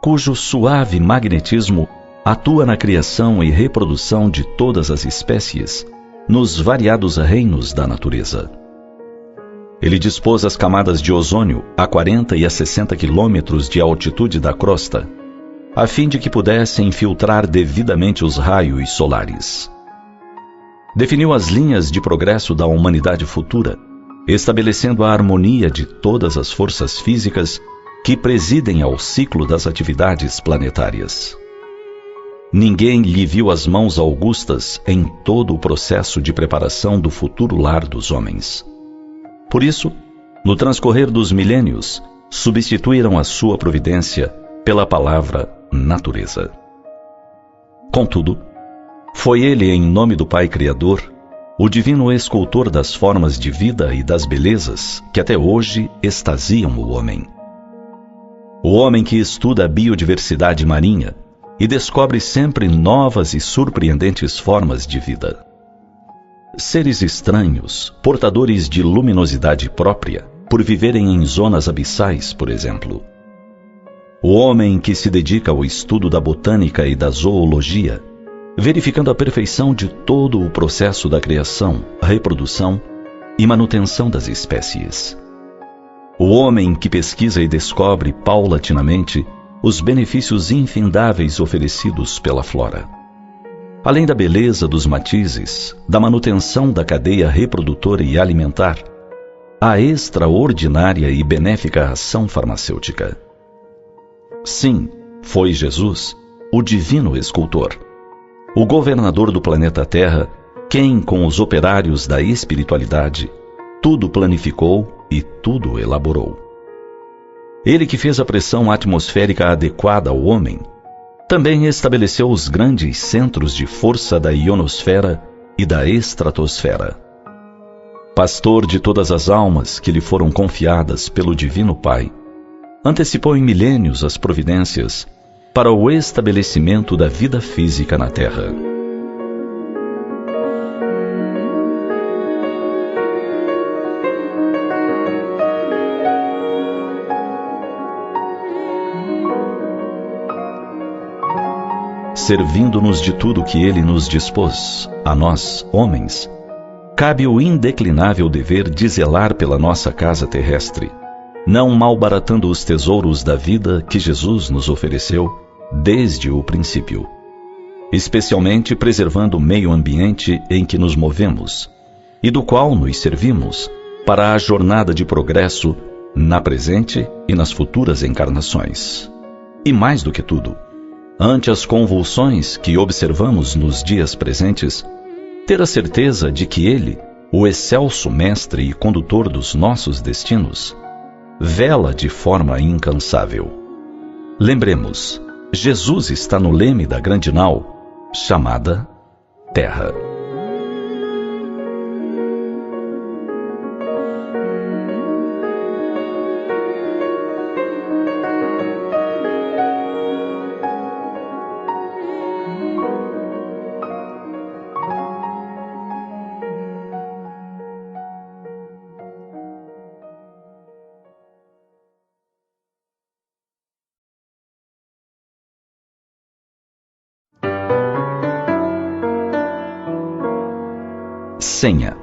cujo suave magnetismo atua na criação e reprodução de todas as espécies nos variados reinos da natureza. Ele dispôs as camadas de ozônio a 40 e a 60 quilômetros de altitude da crosta, a fim de que pudessem filtrar devidamente os raios solares. Definiu as linhas de progresso da humanidade futura, estabelecendo a harmonia de todas as forças físicas que presidem ao ciclo das atividades planetárias. Ninguém lhe viu as mãos augustas em todo o processo de preparação do futuro lar dos homens. Por isso, no transcorrer dos milênios, substituíram a sua providência pela palavra natureza. Contudo, foi ele, em nome do Pai Criador, o divino escultor das formas de vida e das belezas que até hoje extasiam o homem. O homem que estuda a biodiversidade marinha e descobre sempre novas e surpreendentes formas de vida. Seres estranhos, portadores de luminosidade própria, por viverem em zonas abissais, por exemplo. O homem que se dedica ao estudo da botânica e da zoologia verificando a perfeição de todo o processo da criação, reprodução e manutenção das espécies. O homem que pesquisa e descobre paulatinamente os benefícios infindáveis oferecidos pela flora. Além da beleza dos matizes, da manutenção da cadeia reprodutora e alimentar, a extraordinária e benéfica ação farmacêutica. Sim, foi Jesus, o divino escultor, o governador do planeta Terra, quem, com os operários da espiritualidade, tudo planificou e tudo elaborou. Ele que fez a pressão atmosférica adequada ao homem, também estabeleceu os grandes centros de força da ionosfera e da estratosfera. Pastor de todas as almas que lhe foram confiadas pelo Divino Pai, antecipou em milênios as providências para o estabelecimento da vida física na Terra. Servindo-nos de tudo que Ele nos dispôs, a nós, homens, cabe o indeclinável dever de zelar pela nossa casa terrestre, não malbaratando os tesouros da vida que Jesus nos ofereceu desde o princípio, especialmente preservando o meio ambiente em que nos movemos e do qual nos servimos para a jornada de progresso na presente e nas futuras encarnações. E mais do que tudo, ante as convulsões que observamos nos dias presentes, ter a certeza de que Ele, o excelso mestre e condutor dos nossos destinos, vela de forma incansável. Lembremos, Jesus está no leme da grande nau, chamada Terra. Senha.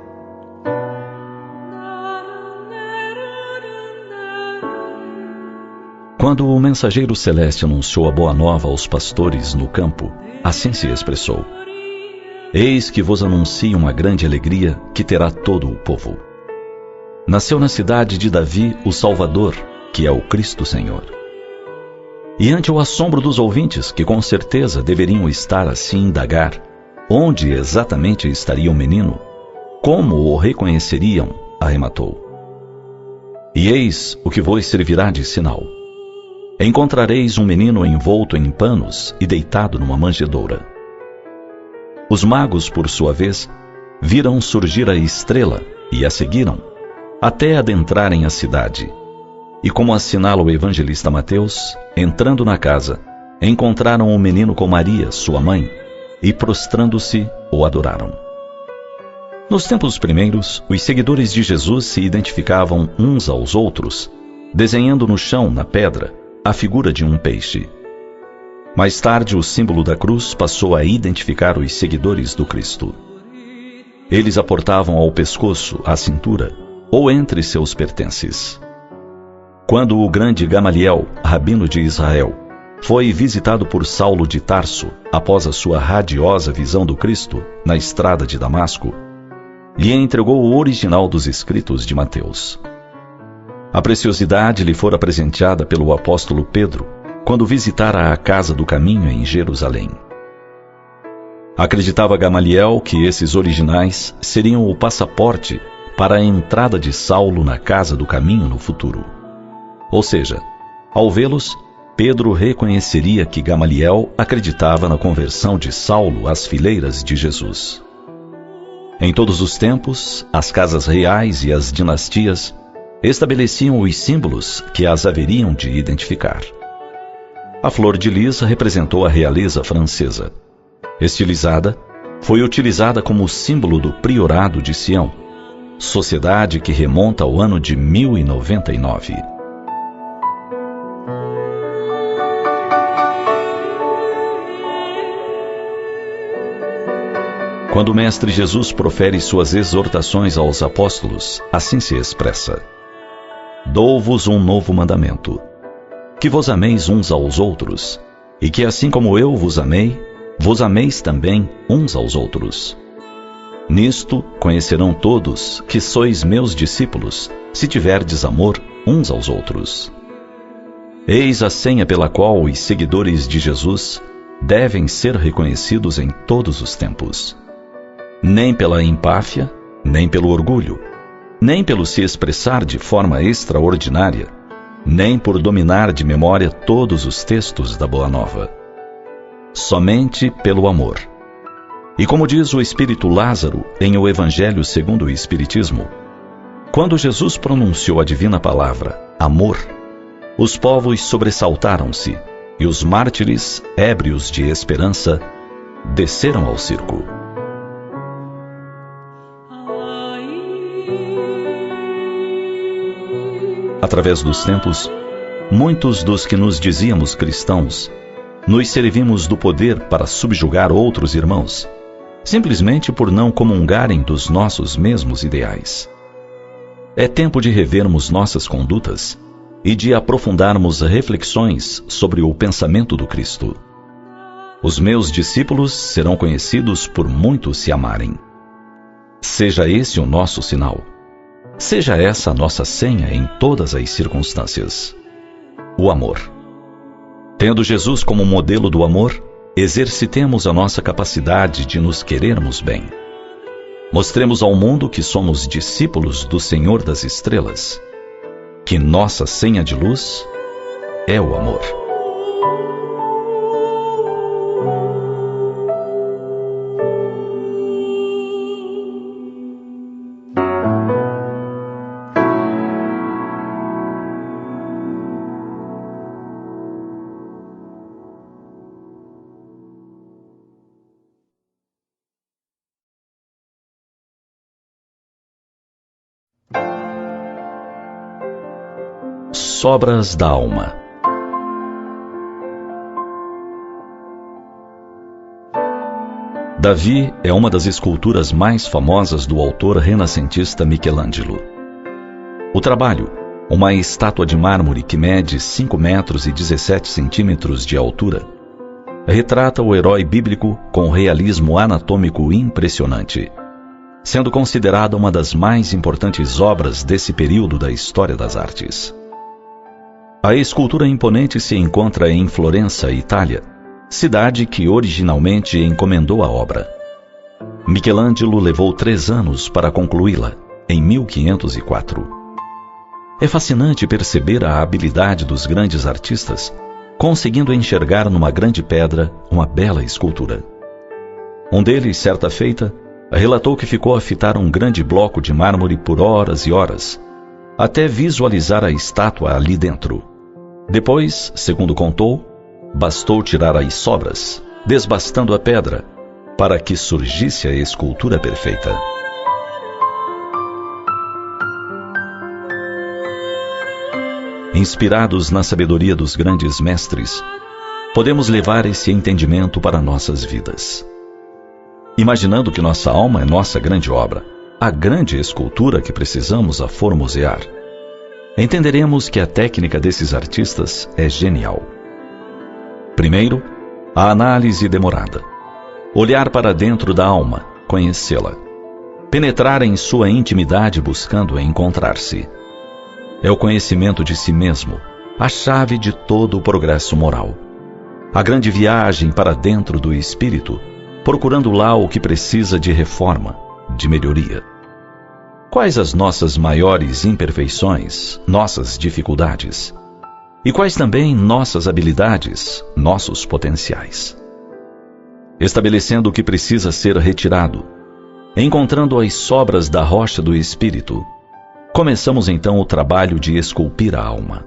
Quando o mensageiro celeste anunciou a boa nova aos pastores no campo, assim se expressou: Eis que vos anuncio uma grande alegria que terá todo o povo. Nasceu na cidade de Davi o Salvador, que é o Cristo Senhor. E ante o assombro dos ouvintes, que com certeza deveriam estar assim indagar onde exatamente estaria o menino, como o reconheceriam, arrematou: E eis o que vos servirá de sinal. Encontrareis um menino envolto em panos e deitado numa manjedoura. Os magos, por sua vez, viram surgir a estrela e a seguiram, até adentrarem a cidade. E como assinala o evangelista Mateus, entrando na casa, encontraram o menino com Maria, sua mãe, e prostrando-se, o adoraram. Nos tempos primeiros, os seguidores de Jesus se identificavam uns aos outros, desenhando no chão, na pedra, a figura de um peixe. Mais tarde, o símbolo da cruz passou a identificar os seguidores do Cristo. Eles a portavam ao pescoço, à cintura, ou entre seus pertences. Quando o grande Gamaliel, rabino de Israel, foi visitado por Saulo de Tarso após a sua radiosa visão do Cristo na estrada de Damasco, lhe entregou o original dos escritos de Mateus. A preciosidade lhe fora presenteada pelo apóstolo Pedro quando visitara a casa do caminho em Jerusalém. Acreditava Gamaliel que esses originais seriam o passaporte para a entrada de Saulo na casa do caminho no futuro. Ou seja, ao vê-los, Pedro reconheceria que Gamaliel acreditava na conversão de Saulo às fileiras de Jesus. Em todos os tempos, as casas reais e as dinastias estabeleciam os símbolos que as haveriam de identificar. A flor de lis representou a realeza francesa. Estilizada, foi utilizada como símbolo do priorado de Sião, sociedade que remonta ao ano de 1099. Quando o Mestre Jesus profere suas exortações aos apóstolos, assim se expressa: Dou-vos um novo mandamento, que vos ameis uns aos outros, e que assim como eu vos ameis também uns aos outros. Nisto conhecerão todos que sois meus discípulos, se tiverdes amor uns aos outros. Eis a senha pela qual os seguidores de Jesus devem ser reconhecidos em todos os tempos. Nem pela empáfia, nem pelo orgulho, nem pelo se expressar de forma extraordinária, nem por dominar de memória todos os textos da Boa Nova. Somente pelo amor. E como diz o Espírito Lázaro em O Evangelho segundo o Espiritismo, quando Jesus pronunciou a divina palavra, amor, os povos sobressaltaram-se, e os mártires, ébrios de esperança, desceram ao circo. Através dos tempos, muitos dos que nos dizíamos cristãos, nos servimos do poder para subjugar outros irmãos, simplesmente por não comungarem dos nossos mesmos ideais. É tempo de revermos nossas condutas e de aprofundarmos reflexões sobre o pensamento do Cristo. Os meus discípulos serão conhecidos por muitos se amarem. Seja esse o nosso sinal. Seja essa a nossa senha em todas as circunstâncias. O amor. Tendo Jesus como modelo do amor, exercitemos a nossa capacidade de nos querermos bem. Mostremos ao mundo que somos discípulos do Senhor das Estrelas, que nossa senha de luz é o amor. Sobras da alma. Davi é uma das esculturas mais famosas do autor renascentista Michelangelo. O trabalho, uma estátua de mármore que mede 5 metros e 17 centímetros de altura, retrata o herói bíblico com realismo anatômico impressionante, sendo considerada uma das mais importantes obras desse período da história das artes. A escultura imponente se encontra em Florença, Itália, cidade que originalmente encomendou a obra. Michelangelo levou 3 anos para concluí-la, em 1504. É fascinante perceber a habilidade dos grandes artistas, conseguindo enxergar numa grande pedra uma bela escultura. Um deles, certa feita, relatou que ficou a fitar um grande bloco de mármore por horas e horas, até visualizar a estátua ali dentro. Depois, segundo contou, bastou tirar as sobras, desbastando a pedra, para que surgisse a escultura perfeita. Inspirados na sabedoria dos grandes mestres, podemos levar esse entendimento para nossas vidas. Imaginando que nossa alma é nossa grande obra, a grande escultura que precisamos aformosear, entenderemos que a técnica desses artistas é genial. Primeiro, a análise demorada. Olhar para dentro da alma, conhecê-la. Penetrar em sua intimidade buscando encontrar-se. É o conhecimento de si mesmo, a chave de todo o progresso moral. A grande viagem para dentro do espírito, procurando lá o que precisa de reforma, de melhoria. Quais as nossas maiores imperfeições, nossas dificuldades? E quais também nossas habilidades, nossos potenciais? Estabelecendo o que precisa ser retirado, encontrando as sobras da rocha do espírito, começamos então o trabalho de esculpir a alma.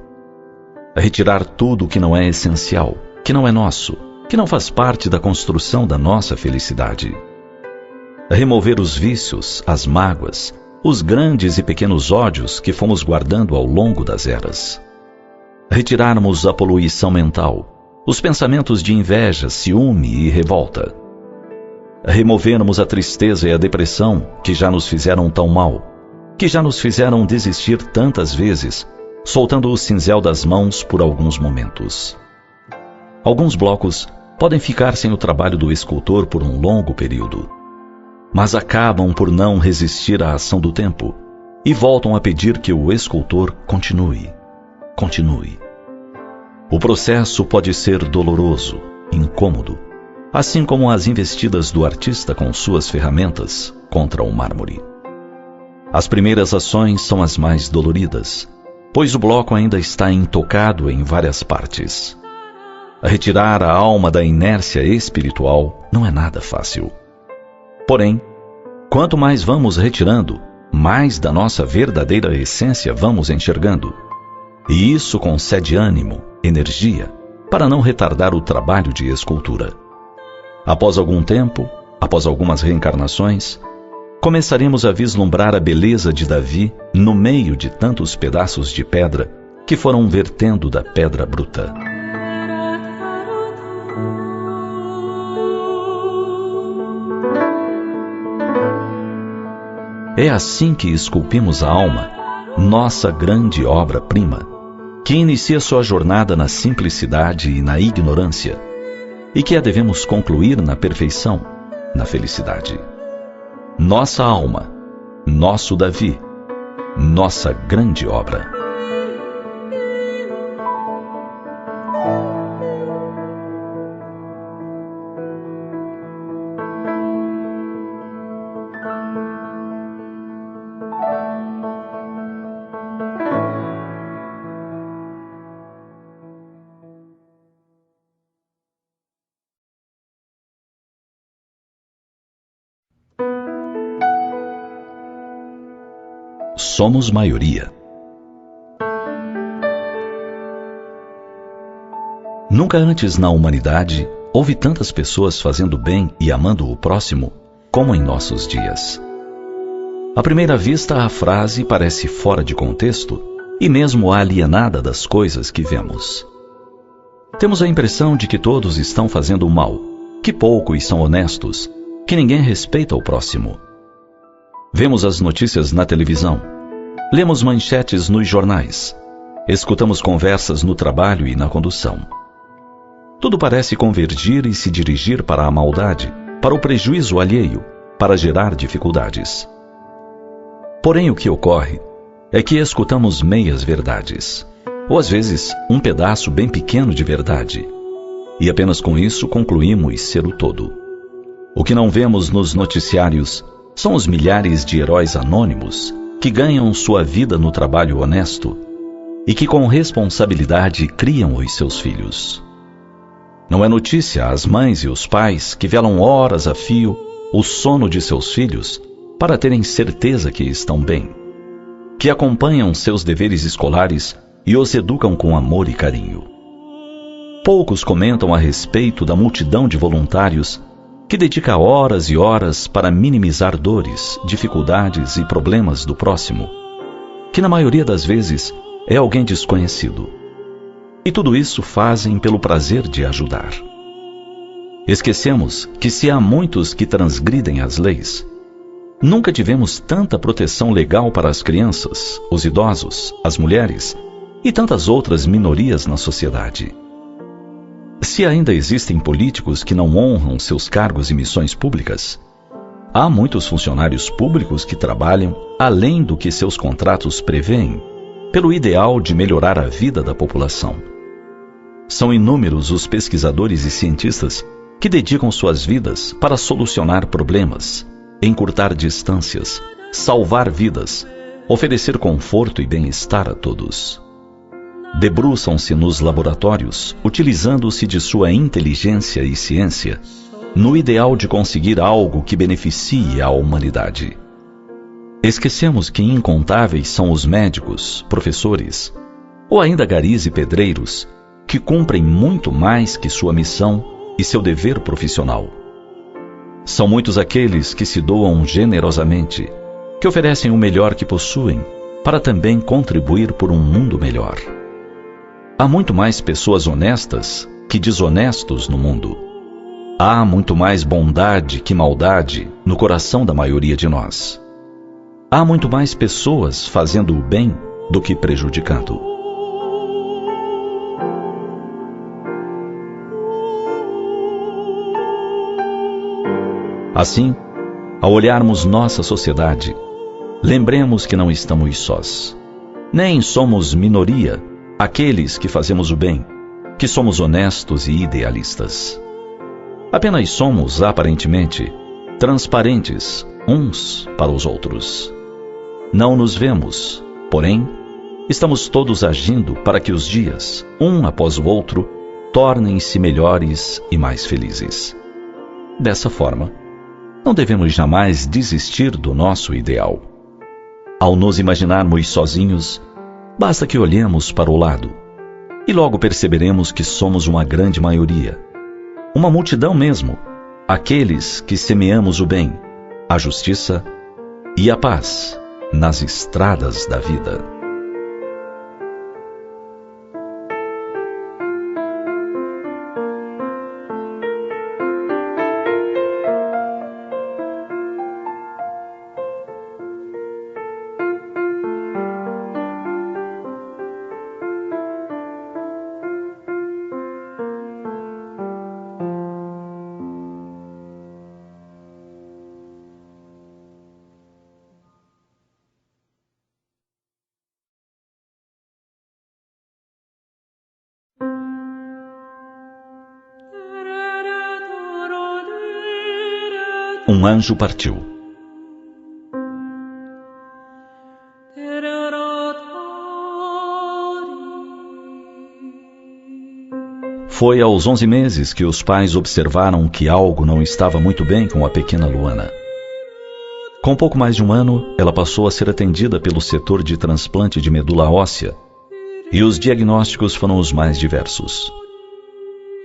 Retirar tudo o que não é essencial, que não é nosso, que não faz parte da construção da nossa felicidade. Remover os vícios, as mágoas, os grandes e pequenos ódios que fomos guardando ao longo das eras. Retirarmos a poluição mental, os pensamentos de inveja, ciúme e revolta. removermos a tristeza e a depressão que já nos fizeram tão mal, que já nos fizeram desistir tantas vezes, soltando o cinzel das mãos por alguns momentos. Alguns blocos podem ficar sem o trabalho do escultor por um longo período, mas acabam por não resistir à ação do tempo e voltam a pedir que o escultor continue. O processo pode ser doloroso, incômodo, assim como as investidas do artista com suas ferramentas contra o mármore. As primeiras ações são as mais doloridas, pois o bloco ainda está intocado em várias partes. Retirar a alma da inércia espiritual não é nada fácil. Porém, quanto mais vamos retirando, mais da nossa verdadeira essência vamos enxergando. E isso concede ânimo, energia, para não retardar o trabalho de escultura. Após algum tempo, após algumas reencarnações, começaremos a vislumbrar a beleza de Davi no meio de tantos pedaços de pedra que foram vertendo da pedra bruta. É assim que esculpimos a alma, nossa grande obra-prima, que inicia sua jornada na simplicidade e na ignorância, e que a devemos concluir na perfeição, na felicidade. Nossa alma, nosso Davi, nossa grande obra. Somos maioria. Nunca antes na humanidade houve tantas pessoas fazendo bem e amando o próximo como em nossos dias. À primeira vista, a frase parece fora de contexto e mesmo alienada das coisas que vemos. Temos a impressão de que todos estão fazendo o mal, que poucos são honestos, que ninguém respeita o próximo. Vemos as notícias na televisão, lemos manchetes nos jornais, escutamos conversas no trabalho e na condução. Tudo parece convergir e se dirigir para a maldade, para o prejuízo alheio, para gerar dificuldades. Porém, o que ocorre é que escutamos meias verdades, ou às vezes um pedaço bem pequeno de verdade, e apenas com isso concluímos ser o todo. O que não vemos nos noticiários são os milhares de heróis anônimos que ganham sua vida no trabalho honesto e que com responsabilidade criam os seus filhos. Não é notícia as mães e os pais que velam horas a fio o sono de seus filhos para terem certeza que estão bem, que acompanham seus deveres escolares e os educam com amor e carinho. Poucos comentam a respeito da multidão de voluntários que dedica horas e horas para minimizar dores, dificuldades e problemas do próximo, que na maioria das vezes é alguém desconhecido. E tudo isso fazem pelo prazer de ajudar. Esquecemos que se há muitos que transgridem as leis, nunca tivemos tanta proteção legal para as crianças, os idosos, as mulheres e tantas outras minorias na sociedade. Se ainda existem políticos que não honram seus cargos e missões públicas, há muitos funcionários públicos que trabalham além do que seus contratos prevêem, pelo ideal de melhorar a vida da população. São inúmeros os pesquisadores e cientistas que dedicam suas vidas para solucionar problemas, encurtar distâncias, salvar vidas, oferecer conforto e bem-estar a todos. Debruçam-se nos laboratórios, utilizando-se de sua inteligência e ciência, no ideal de conseguir algo que beneficie a humanidade. Esquecemos que incontáveis são os médicos, professores, ou ainda garis e pedreiros, que cumprem muito mais que sua missão e seu dever profissional. São muitos aqueles que se doam generosamente, que oferecem o melhor que possuem, para também contribuir por um mundo melhor. Há muito mais pessoas honestas que desonestos no mundo. Há muito mais bondade que maldade no coração da maioria de nós. Há muito mais pessoas fazendo o bem do que prejudicando. Assim, ao olharmos nossa sociedade, lembremos que não estamos sós. Nem somos minoria, aqueles que fazemos o bem, que somos honestos e idealistas. Apenas somos, aparentemente, transparentes uns para os outros. Não nos vemos, porém, estamos todos agindo para que os dias, um após o outro, tornem-se melhores e mais felizes. Dessa forma, não devemos jamais desistir do nosso ideal. Ao nos imaginarmos sozinhos, basta que olhemos para o lado, e logo perceberemos que somos uma grande maioria, uma multidão mesmo, aqueles que semeamos o bem, a justiça e a paz nas estradas da vida. Um anjo partiu. Foi aos 11 meses que os pais observaram que algo não estava muito bem com a pequena Luana. Com pouco mais de um ano, ela passou a ser atendida pelo setor de transplante de medula óssea, e os diagnósticos foram os mais diversos.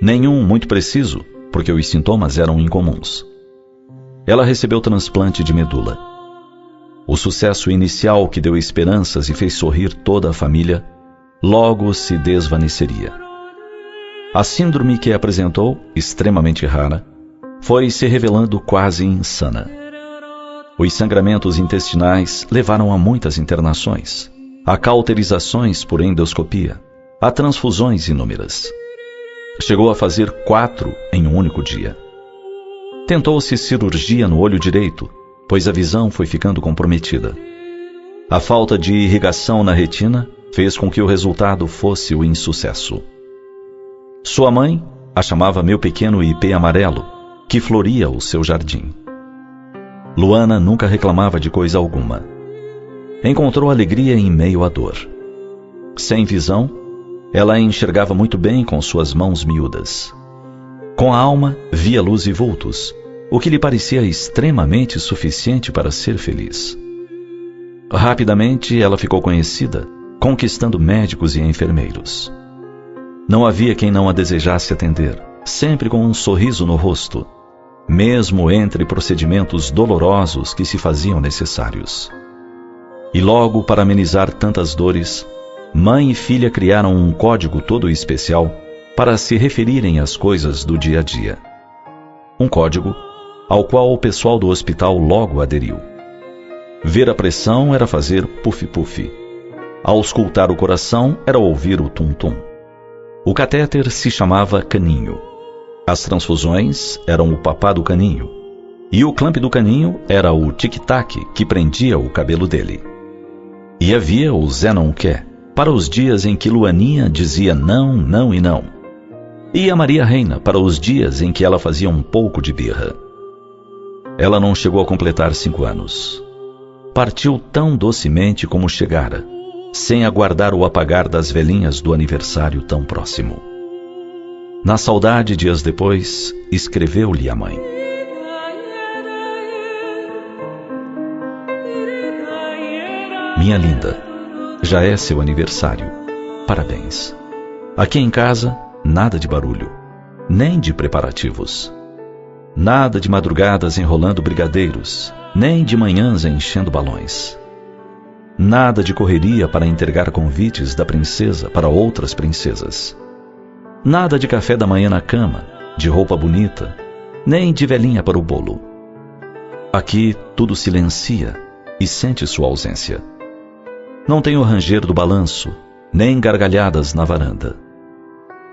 Nenhum muito preciso, porque os sintomas eram incomuns. Ela recebeu transplante de medula. O sucesso inicial que deu esperanças e fez sorrir toda a família, logo se desvaneceria. A síndrome que apresentou, extremamente rara, foi se revelando quase insana. Os sangramentos intestinais levaram a muitas internações, a cauterizações por endoscopia, a transfusões inúmeras. Chegou a fazer 4 em um único dia. Tentou-se cirurgia no olho direito, pois a visão foi ficando comprometida. A falta de irrigação na retina fez com que o resultado fosse o insucesso. Sua mãe a chamava meu pequeno ipê amarelo, que floria o seu jardim. Luana nunca reclamava de coisa alguma. Encontrou alegria em meio à dor. Sem visão, ela enxergava muito bem com suas mãos miúdas. Com a alma, via luz e vultos, o que lhe parecia extremamente suficiente para ser feliz. Rapidamente, ela ficou conhecida, conquistando médicos e enfermeiros. Não havia quem não a desejasse atender, sempre com um sorriso no rosto, mesmo entre procedimentos dolorosos que se faziam necessários. E logo, para amenizar tantas dores, mãe e filha criaram um código todo especial para se referirem às coisas do dia a dia. Um código ao qual o pessoal do hospital logo aderiu. Ver a pressão era fazer puff-puff. Auscultar o coração era ouvir o tum-tum. O catéter se chamava caninho. As transfusões eram o papá do caninho. E o clamp do caninho era o tic-tac que prendia o cabelo dele. E havia o Zé não quer, para os dias em que Luaninha dizia não, não e não. E a Maria Reina para os dias em que ela fazia um pouco de birra. Ela não chegou a completar 5 anos. Partiu tão docemente como chegara, sem aguardar o apagar das velhinhas do aniversário tão próximo. Na saudade, dias depois, escreveu-lhe a mãe: Minha linda, já é seu aniversário. Parabéns. Aqui em casa, nada de barulho, nem de preparativos. Nada de madrugadas enrolando brigadeiros, nem de manhãs enchendo balões. Nada de correria para entregar convites da princesa para outras princesas. Nada de café da manhã na cama, de roupa bonita, nem de velhinha para o bolo. Aqui tudo silencia e sente sua ausência. Não tem o ranger do balanço, nem gargalhadas na varanda.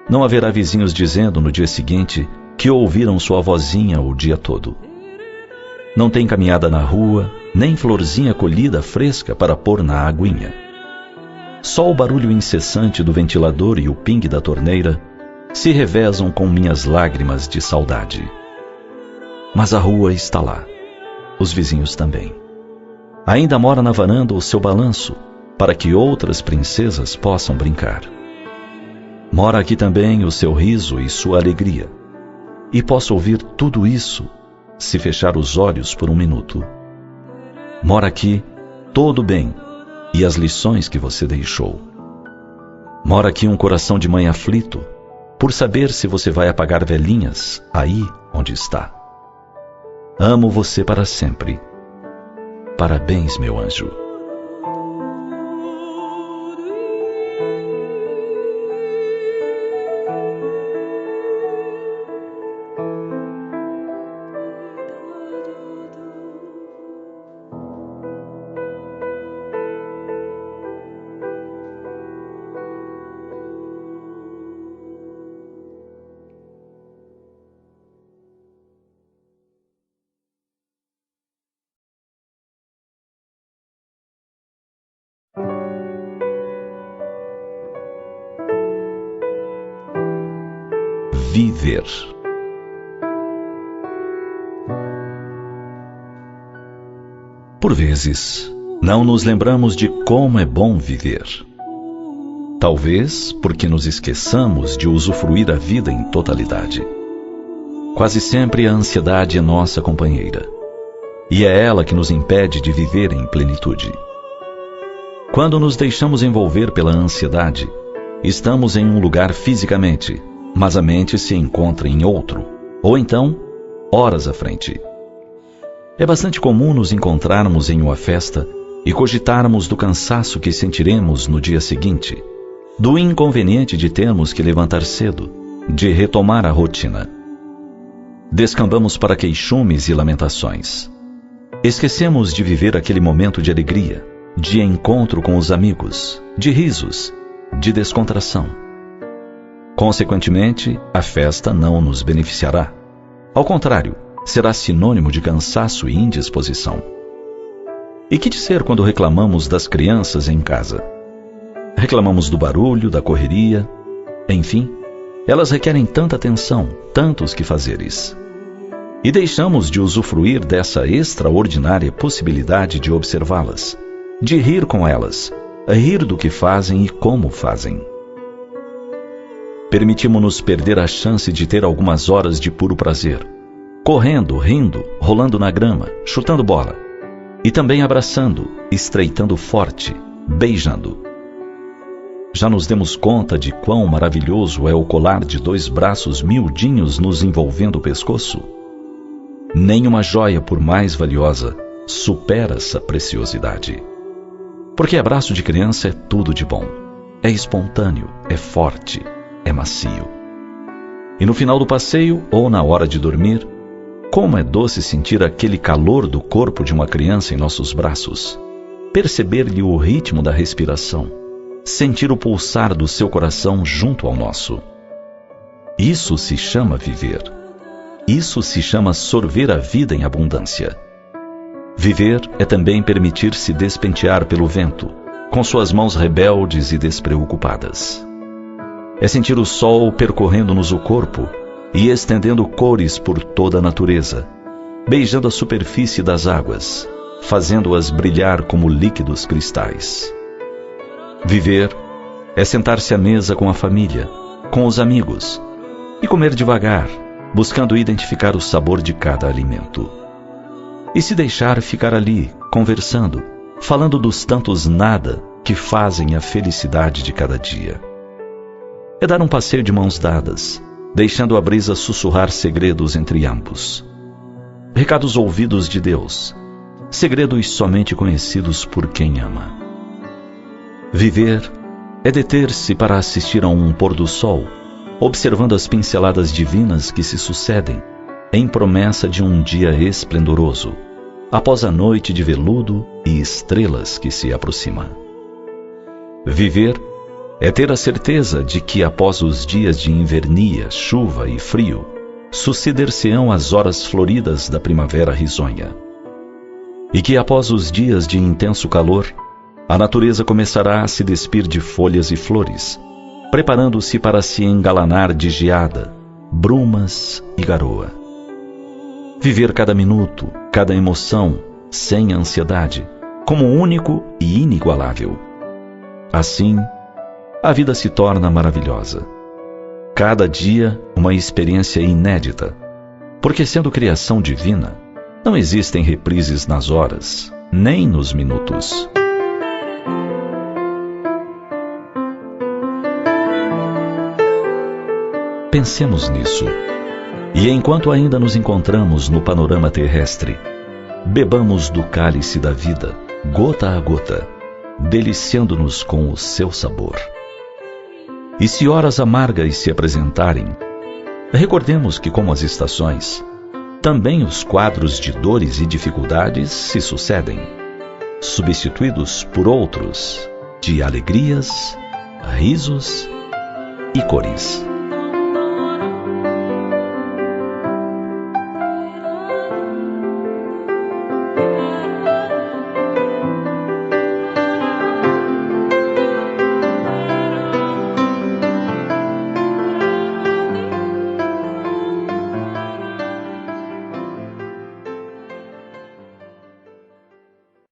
Não haverá vizinhos dizendo no dia seguinte que ouviram sua vozinha o dia todo. Não tem caminhada na rua, nem florzinha colhida fresca para pôr na aguinha. Só o barulho incessante do ventilador e o pingue da torneira se revezam com minhas lágrimas de saudade. Mas a rua está lá, os vizinhos também. Ainda mora na varanda o seu balanço, para que outras princesas possam brincar. Mora aqui também o seu riso e sua alegria, e posso ouvir tudo isso se fechar os olhos por um minuto. Mora aqui todo o bem e as lições que você deixou. Mora aqui um coração de mãe aflito, por saber se você vai apagar velhinhas aí onde está. Amo você para sempre. Parabéns, meu anjo. Viver. Por vezes, não nos lembramos de como é bom viver. Talvez porque nos esqueçamos de usufruir a vida em totalidade. Quase sempre a ansiedade é nossa companheira, e é ela que nos impede de viver em plenitude. Quando nos deixamos envolver pela ansiedade, estamos em um lugar fisicamente, mas a mente se encontra em outro, ou então, horas à frente. É bastante comum nos encontrarmos em uma festa e cogitarmos do cansaço que sentiremos no dia seguinte, do inconveniente de termos que levantar cedo, de retomar a rotina. Descambamos para queixumes e lamentações. Esquecemos de viver aquele momento de alegria, de encontro com os amigos, de risos, de descontração. Consequentemente, a festa não nos beneficiará. Ao contrário, será sinônimo de cansaço e indisposição. E que dizer quando reclamamos das crianças em casa? Reclamamos do barulho, da correria, enfim, elas requerem tanta atenção, tantos quefazeres. E deixamos de usufruir dessa extraordinária possibilidade de observá-las, de rir com elas, rir do que fazem e como fazem. Permitimos-nos perder a chance de ter algumas horas de puro prazer, correndo, rindo, rolando na grama, chutando bola, e também abraçando, estreitando forte, beijando. Já nos demos conta de quão maravilhoso é o colar de 2 braços miudinhos nos envolvendo o pescoço? Nenhuma joia, por mais valiosa, supera essa preciosidade. Porque abraço de criança é tudo de bom, é espontâneo, é forte, é macio. E no final do passeio, ou na hora de dormir, como é doce sentir aquele calor do corpo de uma criança em nossos braços, perceber-lhe o ritmo da respiração, sentir o pulsar do seu coração junto ao nosso. Isso se chama viver. Isso se chama sorver a vida em abundância. Viver é também permitir-se despentear pelo vento, com suas mãos rebeldes e despreocupadas. É sentir o sol percorrendo-nos o corpo e estendendo cores por toda a natureza, beijando a superfície das águas, fazendo-as brilhar como líquidos cristais. Viver é sentar-se à mesa com a família, com os amigos, e comer devagar, buscando identificar o sabor de cada alimento. E se deixar ficar ali, conversando, falando dos tantos nada que fazem a felicidade de cada dia. É dar um passeio de mãos dadas, deixando a brisa sussurrar segredos entre ambos. Recados ouvidos de Deus, segredos somente conhecidos por quem ama. Viver é deter-se para assistir a um pôr do sol, observando as pinceladas divinas que se sucedem, em promessa de um dia esplendoroso, após a noite de veludo e estrelas que se aproxima. Viver é ter a certeza de que após os dias de invernia, chuva e frio, suceder-se-ão as horas floridas da primavera risonha. E que após os dias de intenso calor, a natureza começará a se despir de folhas e flores, preparando-se para se engalanar de geada, brumas e garoa. Viver cada minuto, cada emoção, sem ansiedade, como único e inigualável. Assim, a vida se torna maravilhosa. Cada dia uma experiência inédita, porque sendo criação divina, não existem reprises nas horas, nem nos minutos. Pensemos nisso. E enquanto ainda nos encontramos no panorama terrestre, bebamos do cálice da vida, gota a gota, deliciando-nos com o seu sabor. E se horas amargas se apresentarem, recordemos que, como as estações, também os quadros de dores e dificuldades se sucedem, substituídos por outros de alegrias, risos e cores.